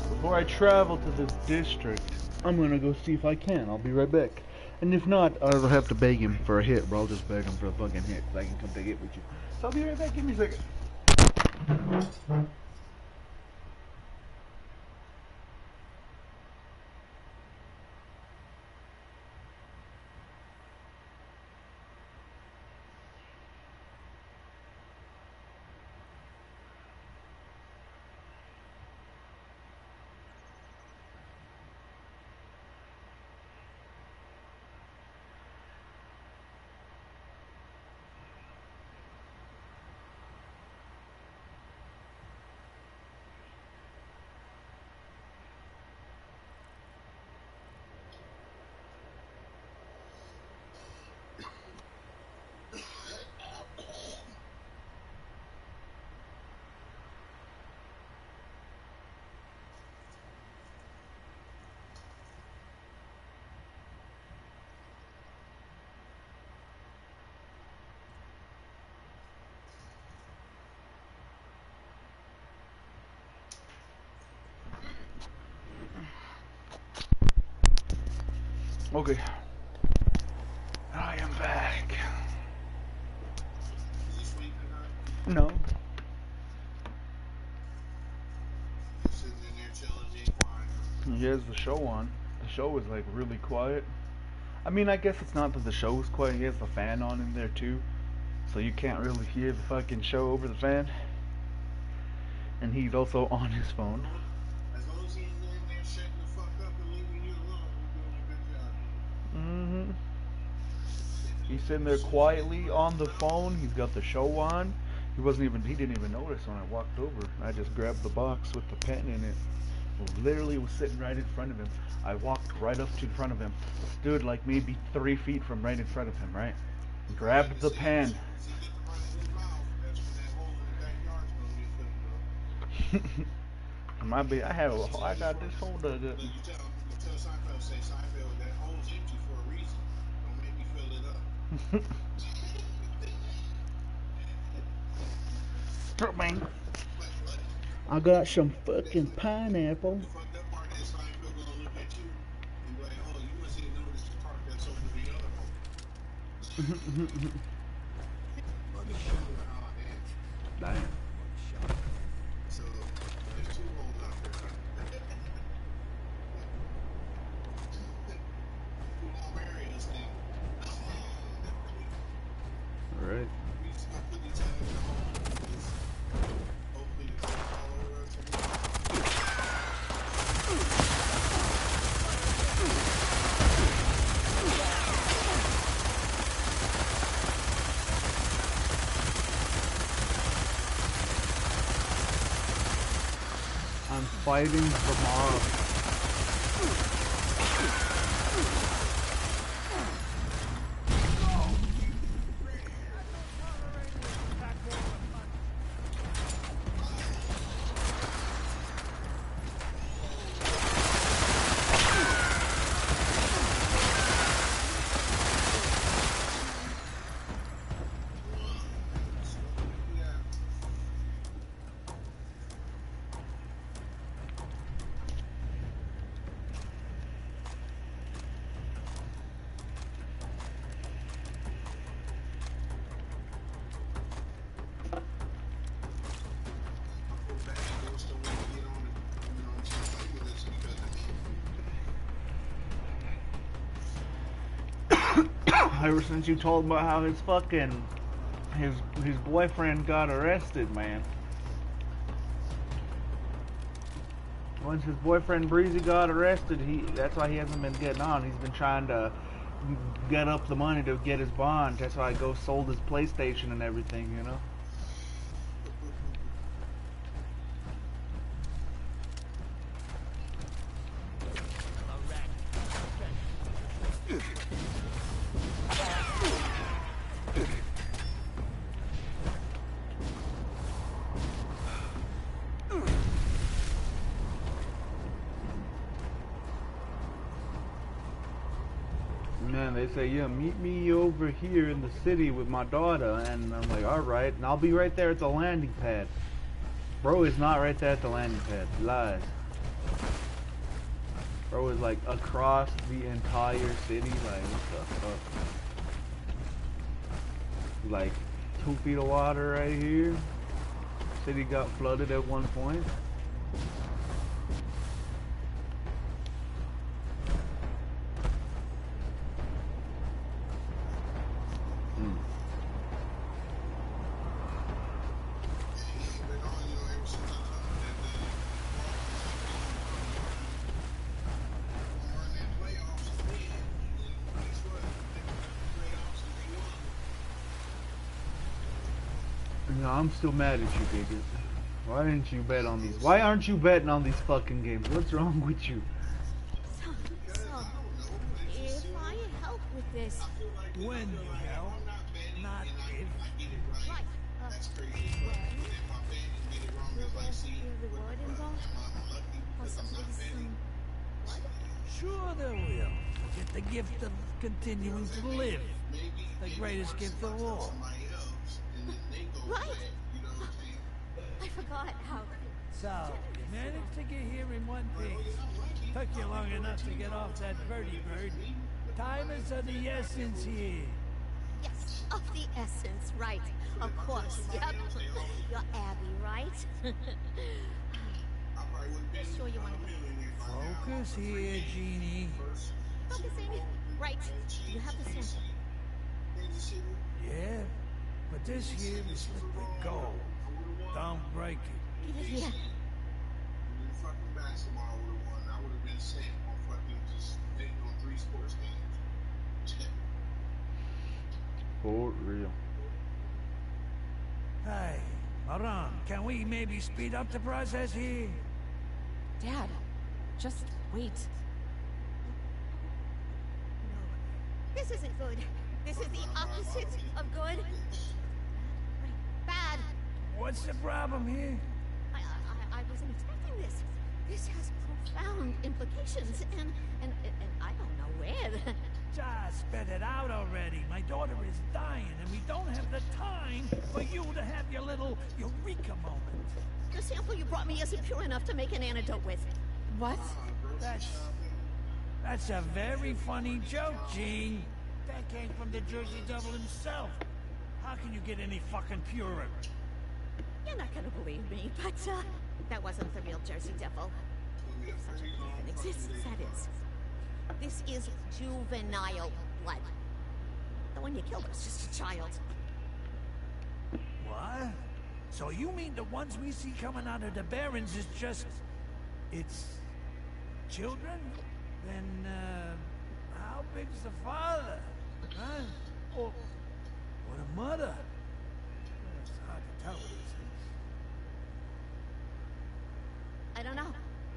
Speaker 3: Before I travel to this district, I'm gonna go see if I can. I'll be right back. And if not, I'll have to beg him for a hit, bro. I'll just beg him for a fucking hit so I can come take it with you. So I'll be right back. Give me a second. Okay. I am back. No. He has the show on. The show is like really quiet. I mean, I guess it's not that the show is quiet. He has the fan on in there too. So you can't really hear the fucking show over the fan. And he's also on his phone.
Speaker 4: As long as he's in there shutting the fuck up and leaving you alone, you're doing a good job.
Speaker 3: He's sitting there quietly on the phone. He's got the show on. He didn't even notice when I walked over. I just grabbed the box with the pen in it. Literally was sitting right in front of him. I walked right up to the front of him. Stood like maybe 3 feet from right in front of him, right? Grabbed the pen. I got this holder.
Speaker 4: You tell Seinfeld, say Seinfeld, that hole's empty for a reason. Don't make me fill it up.
Speaker 3: Man, I got some fucking pineapple.
Speaker 4: The fucked up part is Seinfeld gonna look at you and be like, oh, you must have noticed the part that's over the other hole.
Speaker 3: Damn.
Speaker 4: So there's 2 holes out there. Who gonna marry us then?
Speaker 3: Alright.
Speaker 4: We just gonna put each other in the hole. Hopefully the thing all over us.
Speaker 3: I'm fighting the mob. Ever since you told about how his fucking his boyfriend got arrested, man. Once his boyfriend Breezy got arrested, that's why he hasn't been getting on. He's been trying to get up the money to get his bond. That's why he sold his PlayStation and everything, you know. Man, they say, yeah, meet me over here in the city with my daughter, and I'm like, alright, and I'll be right there at the landing pad. Bro is not right there at the landing pad. Lies. Bro is like across the entire city, like, what the fuck? Like 2 feet of water right here. City got flooded at one point. No, I'm still mad at you, bigot. Why didn't you bet on these? Why aren't you betting on these fucking games? What's wrong with you?
Speaker 6: So, if I help with this...
Speaker 8: When you help, not if.
Speaker 6: Right. Will there be a reward involved? Possibly some...
Speaker 8: Sure there will. Get the gift of continuing to live. The greatest gift of all.
Speaker 6: Right. I forgot how...
Speaker 8: So, you managed to get here in one piece. Took you long enough to get off that birdie bird. Time is of the essence here.
Speaker 6: Yes, of the essence, right. Of course, yep. You're Abby, right? Sure you want to...
Speaker 8: Focus here, Jeannie.
Speaker 6: Focusing. Right. You have the sample.
Speaker 8: Yeah, but this here is liquid gold. Don't break it.
Speaker 6: Get it here.
Speaker 4: Fucking basketball would have won. I would have been set on fucking just betting on 3 sports games.
Speaker 3: For real.
Speaker 8: Hey, hold on. Can we maybe speed up the process here?
Speaker 11: Dad, just wait.
Speaker 6: No, this isn't good. This is the opposite of good. Bad.
Speaker 8: What's the problem here?
Speaker 6: I wasn't expecting this. This has profound implications, and I don't know where.
Speaker 8: Just spit it out already. My daughter is dying, and we don't have the time for you to have your little eureka moment.
Speaker 6: The sample you brought me isn't pure enough to make an antidote with.
Speaker 11: What?
Speaker 8: That's a very funny joke, Gene. That came from the Jersey Devil himself. How can you get any fucking purer?
Speaker 6: You're not gonna believe me, but that wasn't the real Jersey Devil. If such a thing even exists, that is. This is juvenile blood. The one you killed was just a child.
Speaker 8: What? So you mean the ones we see coming out of the Barrens is just... it's... children? Then, how big's the father? Huh? Or the mother? It's hard to tell these things.
Speaker 6: I don't know.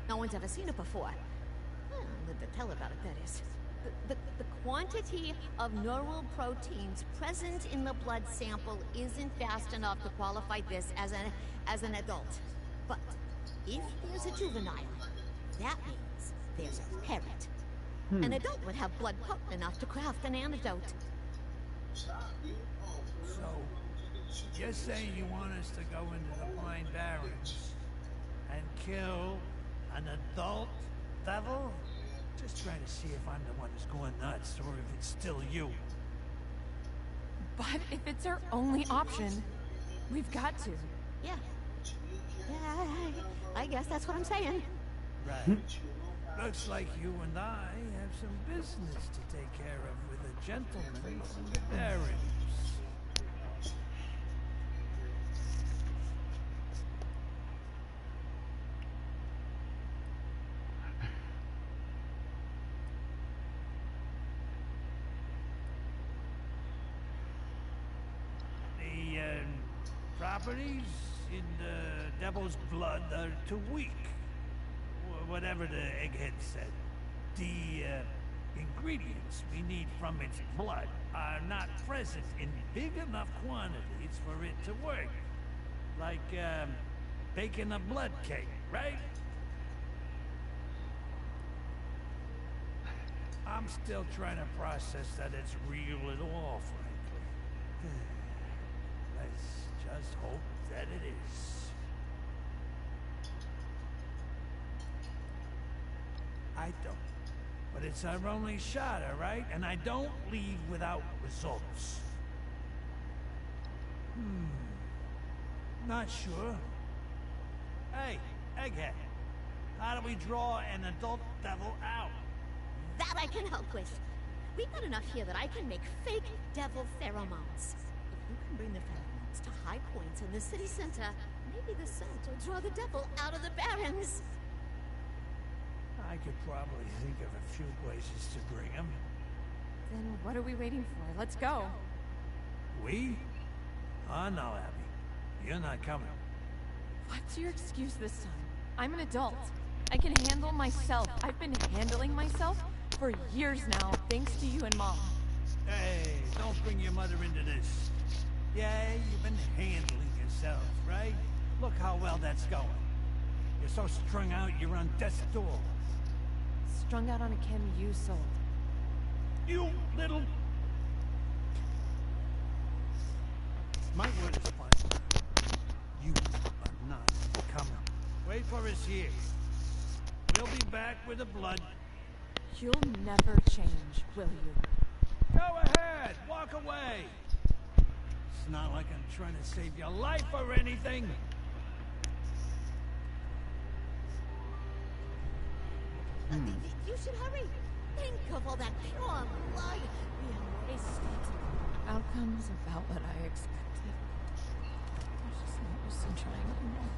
Speaker 6: No one's ever seen it before. Live to tell about it, that is. The quantity of neural proteins present in the blood sample isn't fast enough to qualify this as an adult. But if there's a juvenile, that means there's a parent. An adult would have blood potent enough to craft an antidote.
Speaker 8: So, you're saying you want us to go into the Pine Barrens and kill an adult devil? Just trying to see if I'm the one who's going nuts, or if it's still you.
Speaker 11: But if it's our only option, we've got to.
Speaker 6: Yeah. Yeah, I guess that's what I'm saying.
Speaker 8: Right. Looks like you and I have some business to take care of with a Gentlemen's errands. The properties in the Devil's Blood are too weak. Whatever the egghead said. The ingredients we need from its blood are not present in big enough quantities for it to work. Like, baking a blood cake, right? I'm still trying to process that it's real at all, frankly. Let's just hope that it is. I don't. But it's our only shot, all right? And I don't leave without results. Not sure. Hey, Egghead. How do we draw an adult devil out?
Speaker 6: That I can help with. We've got enough here that I can make fake devil pheromones. If you can bring the pheromones to high points in the city center, maybe the scent will draw the devil out of the barrens.
Speaker 8: I could probably think of a few places to bring him.
Speaker 11: Then what are we waiting for? Let's go.
Speaker 8: We? Oh, no, Abby. You're not coming.
Speaker 11: What's your excuse this time? I'm an adult. I can handle myself. I've been handling myself for years now, thanks to you and Mom.
Speaker 8: Hey, don't bring your mother into this. Yeah, you've been handling yourself, right? Look how well that's going. You're so strung out, you're on death's door.
Speaker 11: Strung out on a chem you sold.
Speaker 8: You little... My word is fine. You are not coming. Wait for us here. We'll be back with the blood.
Speaker 11: You'll never change, will you?
Speaker 8: Go ahead! Walk away! It's not like I'm trying to save your life or anything.
Speaker 6: You should hurry. Think of all that pure blood being wasted.
Speaker 11: Outcome's about what I expected. There's just no use in trying anymore.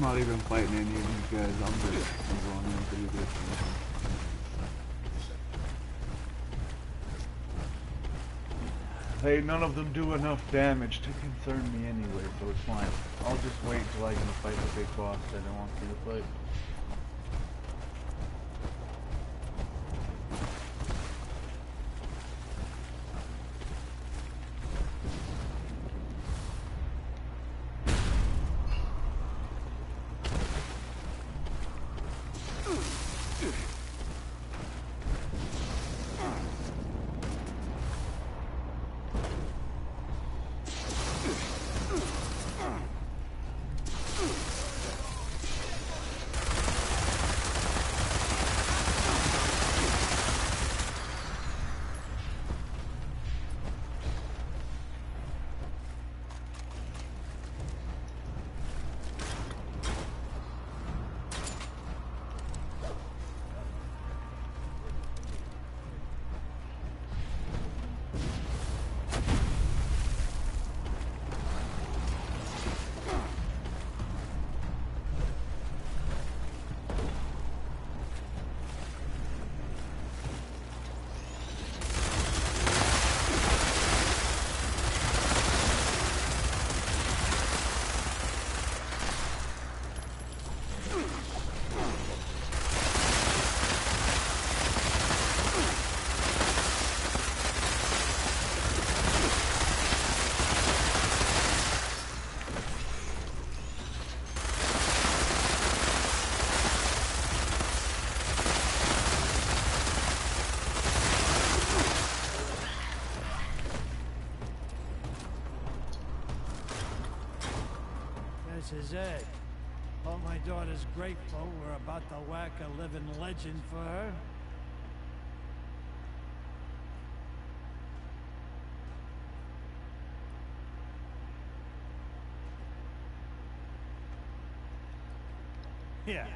Speaker 3: I'm not even fighting any of these guys. I'm just going through this mission. Hey, none of them do enough damage to concern me anyway, so it's fine. I'll just wait till I can fight the big boss that I want to fight.
Speaker 12: This is it. Hope my daughter's grateful we're about to whack a living legend for her. Yeah,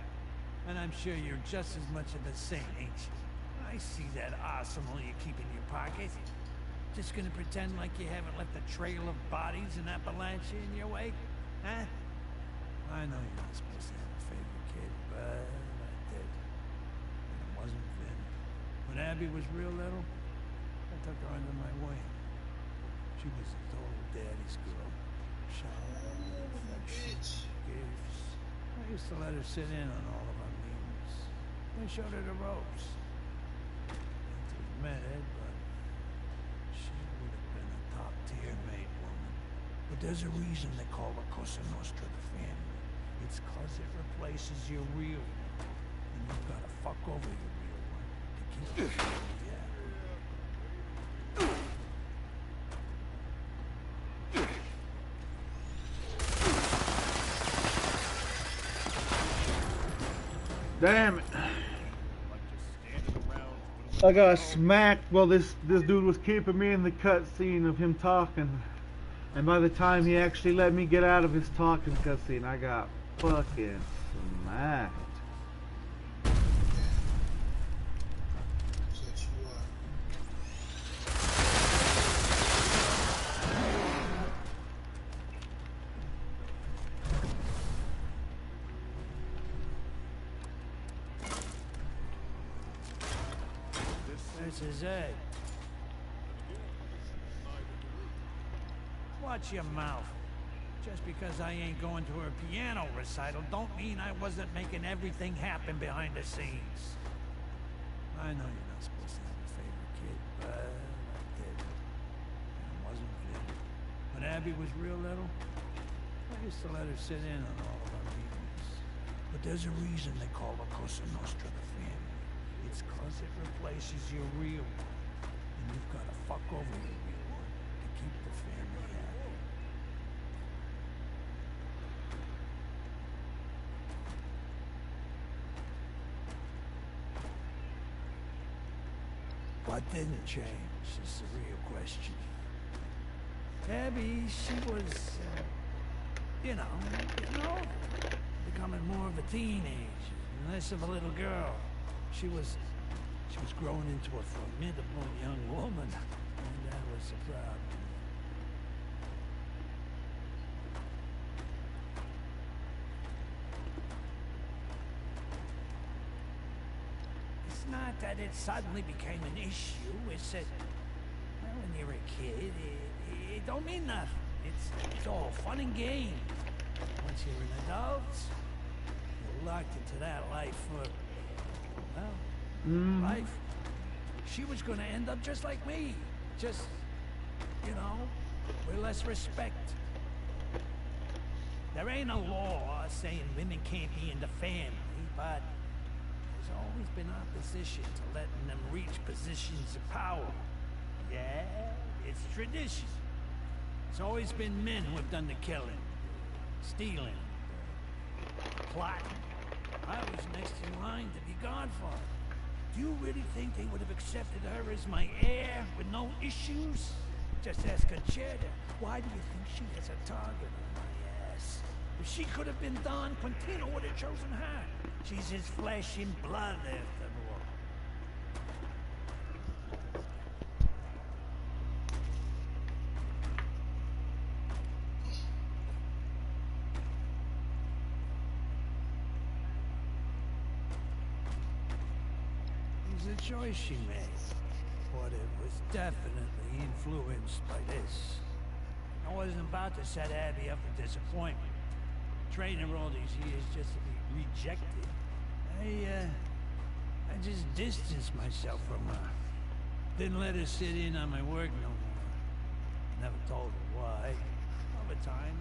Speaker 12: and I'm sure you're just as much of a saint, ain't you? I see that arsenal you keep in your pocket. Just gonna pretend like you haven't left a trail of bodies in Appalachia in your wake? Huh? I know you're not supposed to have a favorite kid, but I did. And it wasn't Vin. When Abby was real little, I took her under my wing. She was a total daddy's girl. Shower, affection, gifts. I used to let her sit in on all of our meetings. I showed her the ropes. Not to admit it, but she would have been a top-tier maid woman. But there's a reason they call her Cosa Nostra the family. It's 'cause it replaces your real one. And you've got to fuck over your real one to keep the family happy.
Speaker 3: Damn it. I got smacked while this dude was keeping me in the cutscene of him talking. And by the time he actually let me get out of his talking cutscene, I got fucking smacked.
Speaker 12: This is it. Watch your mouth. Just because I ain't going to her piano recital don't mean I wasn't making everything happen behind the scenes. I know you're not supposed to have a favorite kid, but I did. And it wasn't Vin. When Abby was real little, I used to let her sit in on all of our meetings. But there's a reason they call her Cosa Nostra the family. It's 'cause it replaces your real one. And you've got to fuck over your real one to keep the family happy. What didn't change is the real question. Abby, she was, you know, becoming more of a teenager, less of a little girl. She was growing into a formidable young woman, and that was a problem. It's not that it suddenly became an issue. It's that, well, when you're a kid, it don't mean nothing. It's all fun and games. Once you're an adult, you're locked into that life for, well, life. She was gonna end up just like me. Just, you know, with less respect. There ain't a law saying women can't be in the family, but there's always been opposition to letting them reach positions of power. Yeah, it's tradition. It's always been men who have done the killing, stealing, plotting. I was next in line to be godfather. Do you really think they would have accepted her as my heir with no issues? Just ask Conchetta. Why do you think she has a target on my ass? If she could have been Don, Quintino would have chosen her. She's his flesh and blood, after all. It was a choice she made, but it was definitely influenced by this. I wasn't about to set Abby up for disappointment. Training her all these years just to be rejected. I just distanced myself from her. Didn't let her sit in on my work no more. Never told her why. Over time,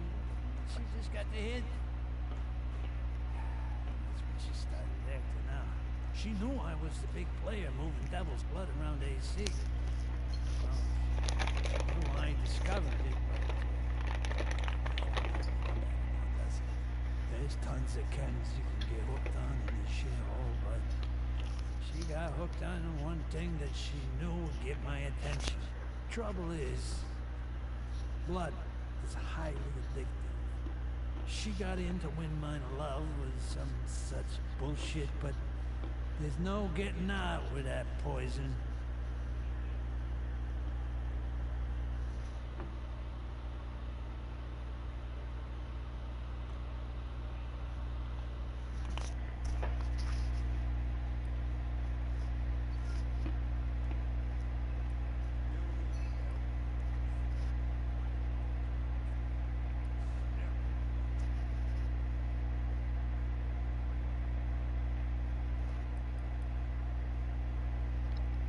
Speaker 12: she just got the hint. That's when she started acting out. She knew I was the big player moving devil's blood around AC. Well, she knew I discovered it, there's tons of chems you can get hooked on in this shithole, but she got hooked on one thing that she knew would get my attention. Trouble is, blood is highly addictive. She got in to win my love with some such bullshit, but there's no getting out with that poison.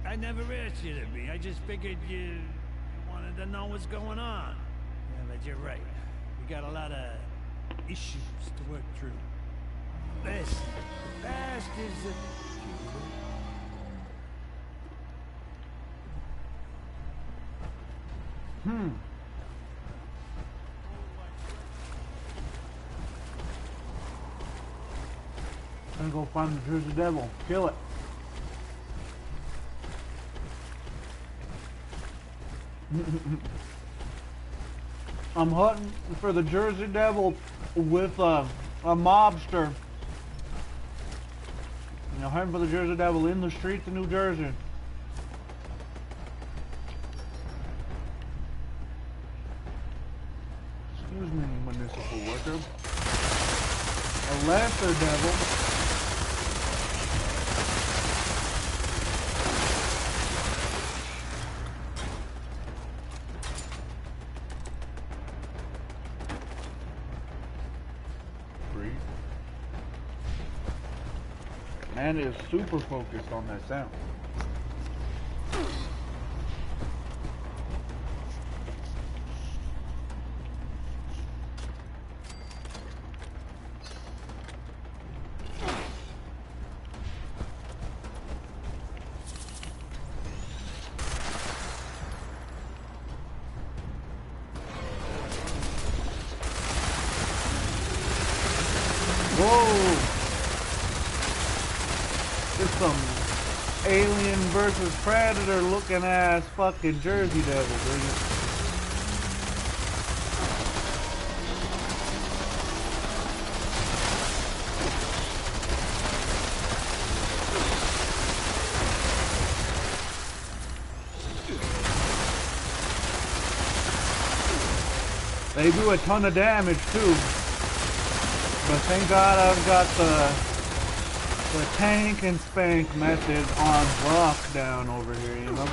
Speaker 12: I never asked you to be. I just figured you wanted to know what's going on. Yeah, but you're right. We got a lot of issues to work through. This, the past is
Speaker 3: I'm gonna go find the Jersey Devil. Kill it. I'm hunting for the Jersey Devil with a mobster. You know, hunting for the Jersey Devil in the streets of New Jersey. Excuse me, municipal worker. A lesser devil. Man is super focused on that sound. Whoa! Some Alien versus Predator looking ass fucking Jersey Devil, dude. They do a ton of damage too, but thank God I've got the The tank and spank method on lockdown over here, you know?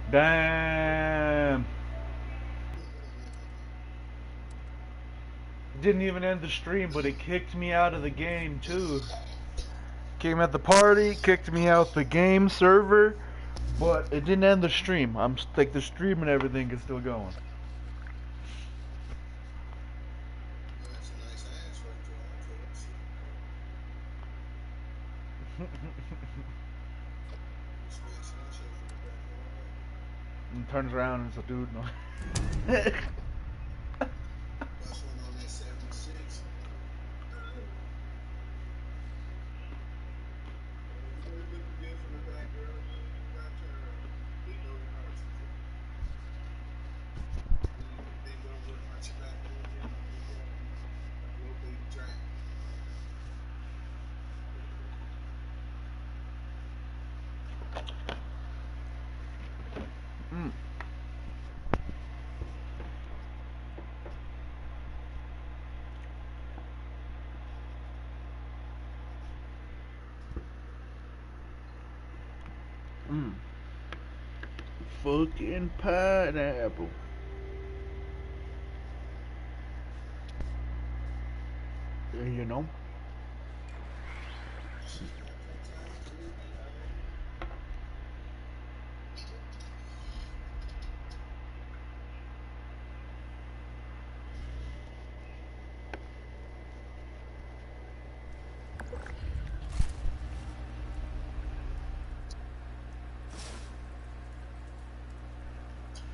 Speaker 3: Damn. Didn't even end the stream, but it kicked me out of the game too. Came at the party, kicked me out the game server, but it didn't end the stream. I'm like the stream and everything is still going.
Speaker 4: That's a nice ass right there.
Speaker 3: And turns around and it's a dude. No.
Speaker 4: That's one on that 76. You looking good from the back, girl. You got your big over hearts. Big over watch your back a little bit. Like a little baby track.
Speaker 3: Fucking pineapple. You know?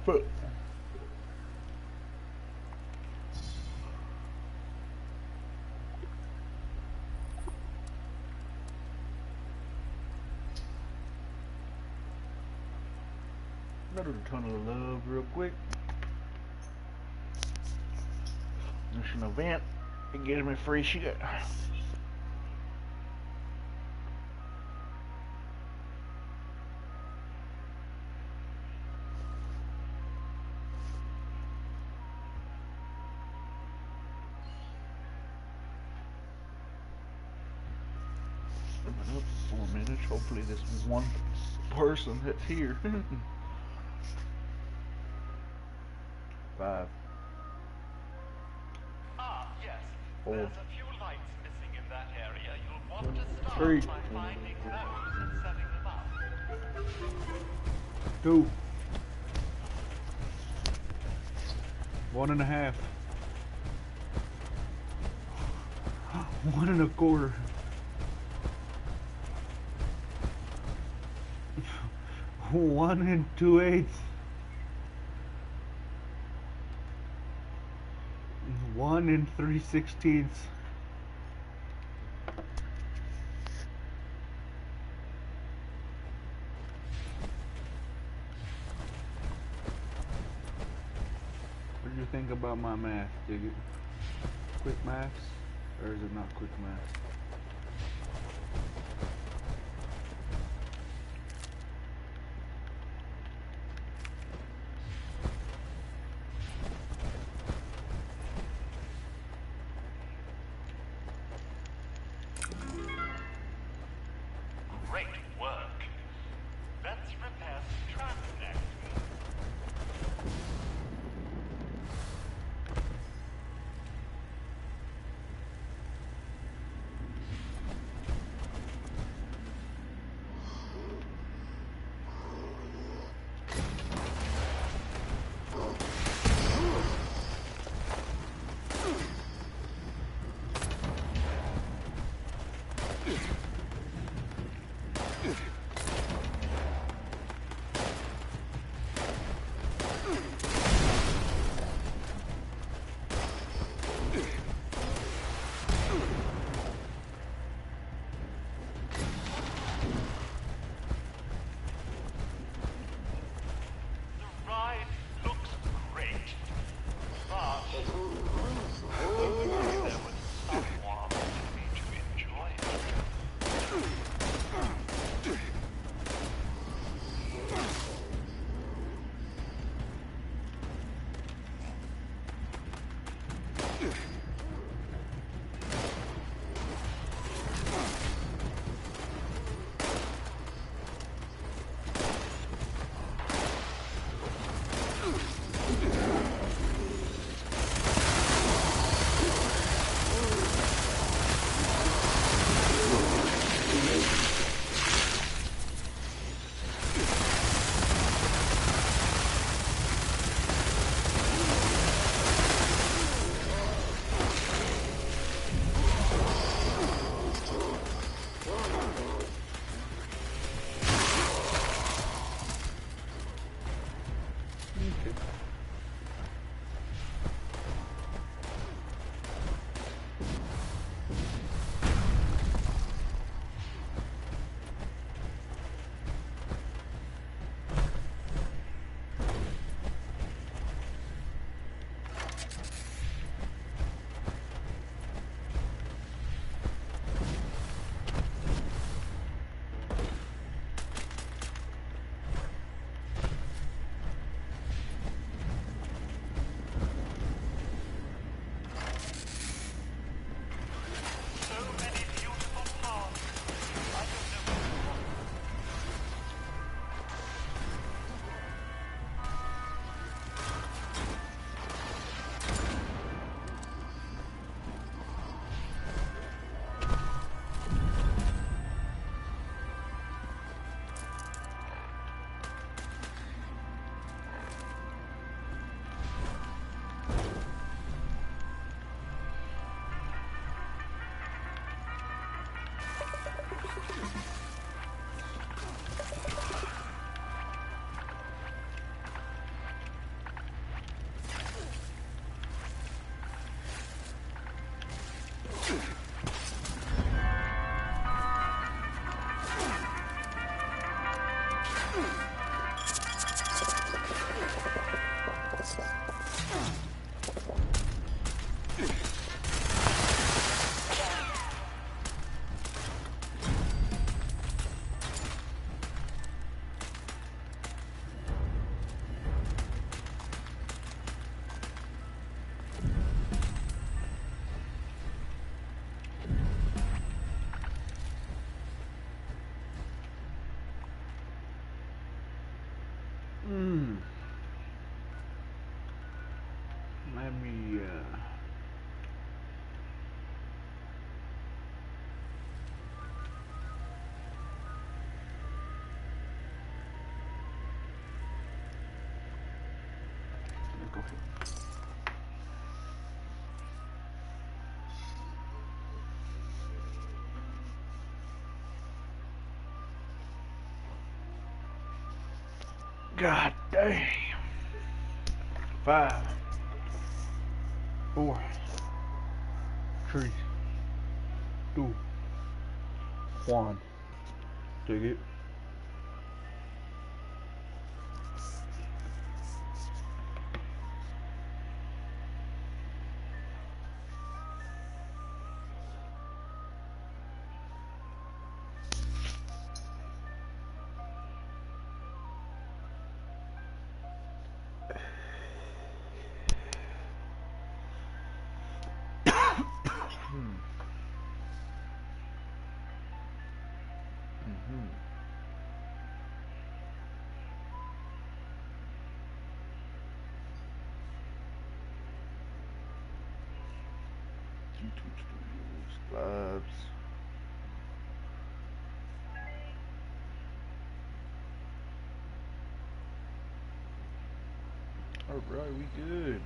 Speaker 3: Fuck. Go to the Tunnel of Love real quick. Mission event. It gives me free shit. Been up for 4 minutes. Hopefully this one person that's here. 5.
Speaker 7: Yes.
Speaker 3: 4.
Speaker 7: There's a few lights missing in that area. You'll want to start
Speaker 3: 3.
Speaker 7: by finding those and setting them up.
Speaker 3: 2. 1.5. 1 1/4. 1 2/8. 1 3/16. What do you think about my math? Dig it? Quick maths? Or is it not quick maths?
Speaker 7: Great work. Let's repair some tracks next.
Speaker 3: Okay. Let me, go ahead. God damn. 5, 4, 3, 2, 1. Dig it. YouTube Studios, Labs. Alright, we good.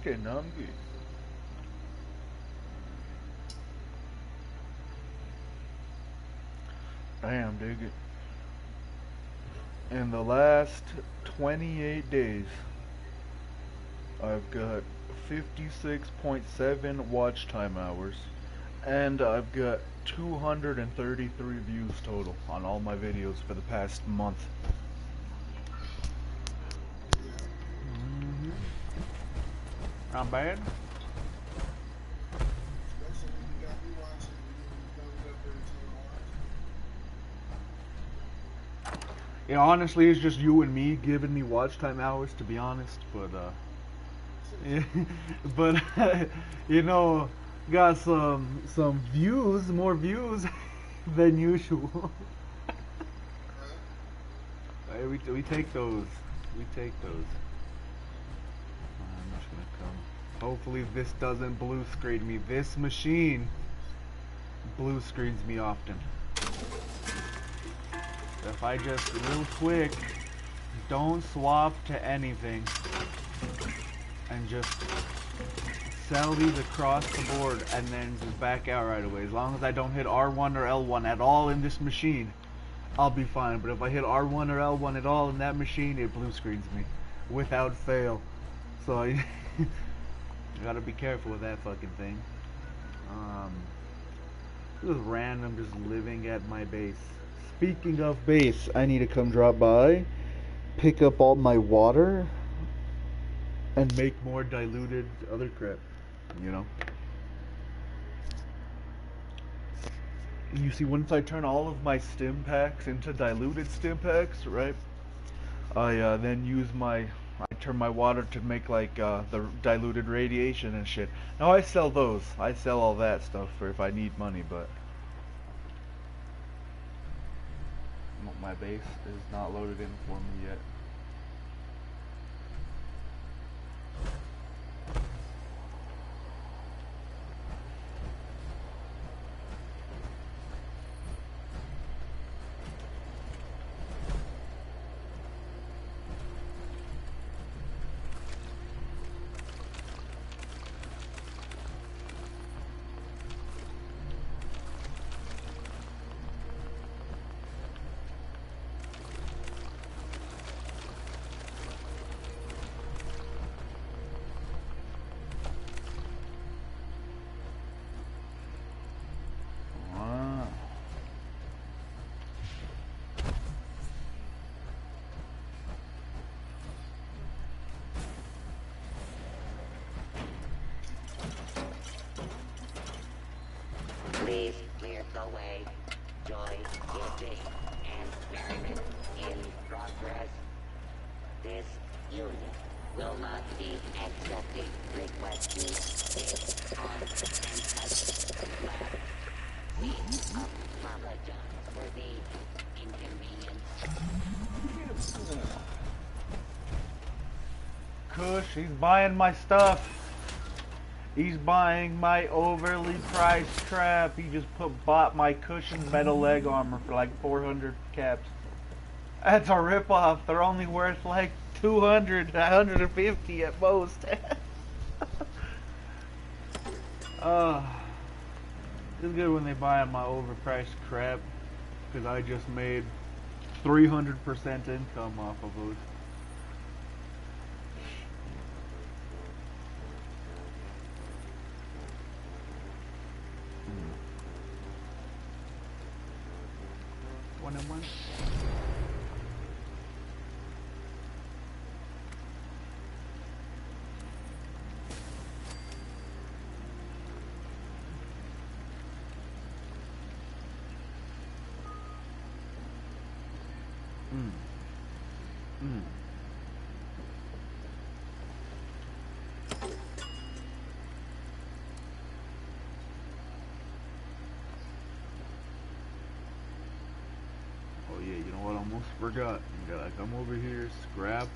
Speaker 3: Okay, now I'm good. Damn, dig it. In the last 28 days, I've got 56.7 watch time hours, and I've got 233 views total on all my videos for the past month. Not bad. Yeah, honestly, it's just you and me giving me watch time hours, to be honest. But yeah, but you know, got some views, more views than usual. Hey, we take those. We take those. I'm just gonna come. Hopefully this doesn't blue screen me. This machine blue screens me often. If I just real quick don't swap to anything and just sell these across the board and then just back out right away. As long as I don't hit R1 or L1 at all in this machine, I'll be fine. But if I hit R1 or L1 at all in that machine, it blue screens me without fail. So I gotta be careful with that fucking thing. Just random, just living at my base. Speaking of base, I need to come drop by, pick up all my water, and make more diluted other crap, you know? You see, once I turn all of my stim packs into diluted stim packs, right? I then I turn my water to make like the diluted radiation and shit. Now I sell those. I sell all that stuff for if I need money, but my base is not loaded in for me yet.
Speaker 13: Please clear the way. Joy, gifting, and merriment in progress. This unit will not be accepting requests to stay on and touch the lab. We apologize for the inconvenience.
Speaker 3: Kush, he's buying my stuff. He's buying my overly priced crap. He just bought my cushioned metal leg armor for like 400 caps. That's a ripoff. They're only worth like 200, 150 at most. It's good when they buy my overpriced crap, because I just made 300% income off of those. One and one. Oh yeah, you know what? I almost forgot. You gotta come over here, scrap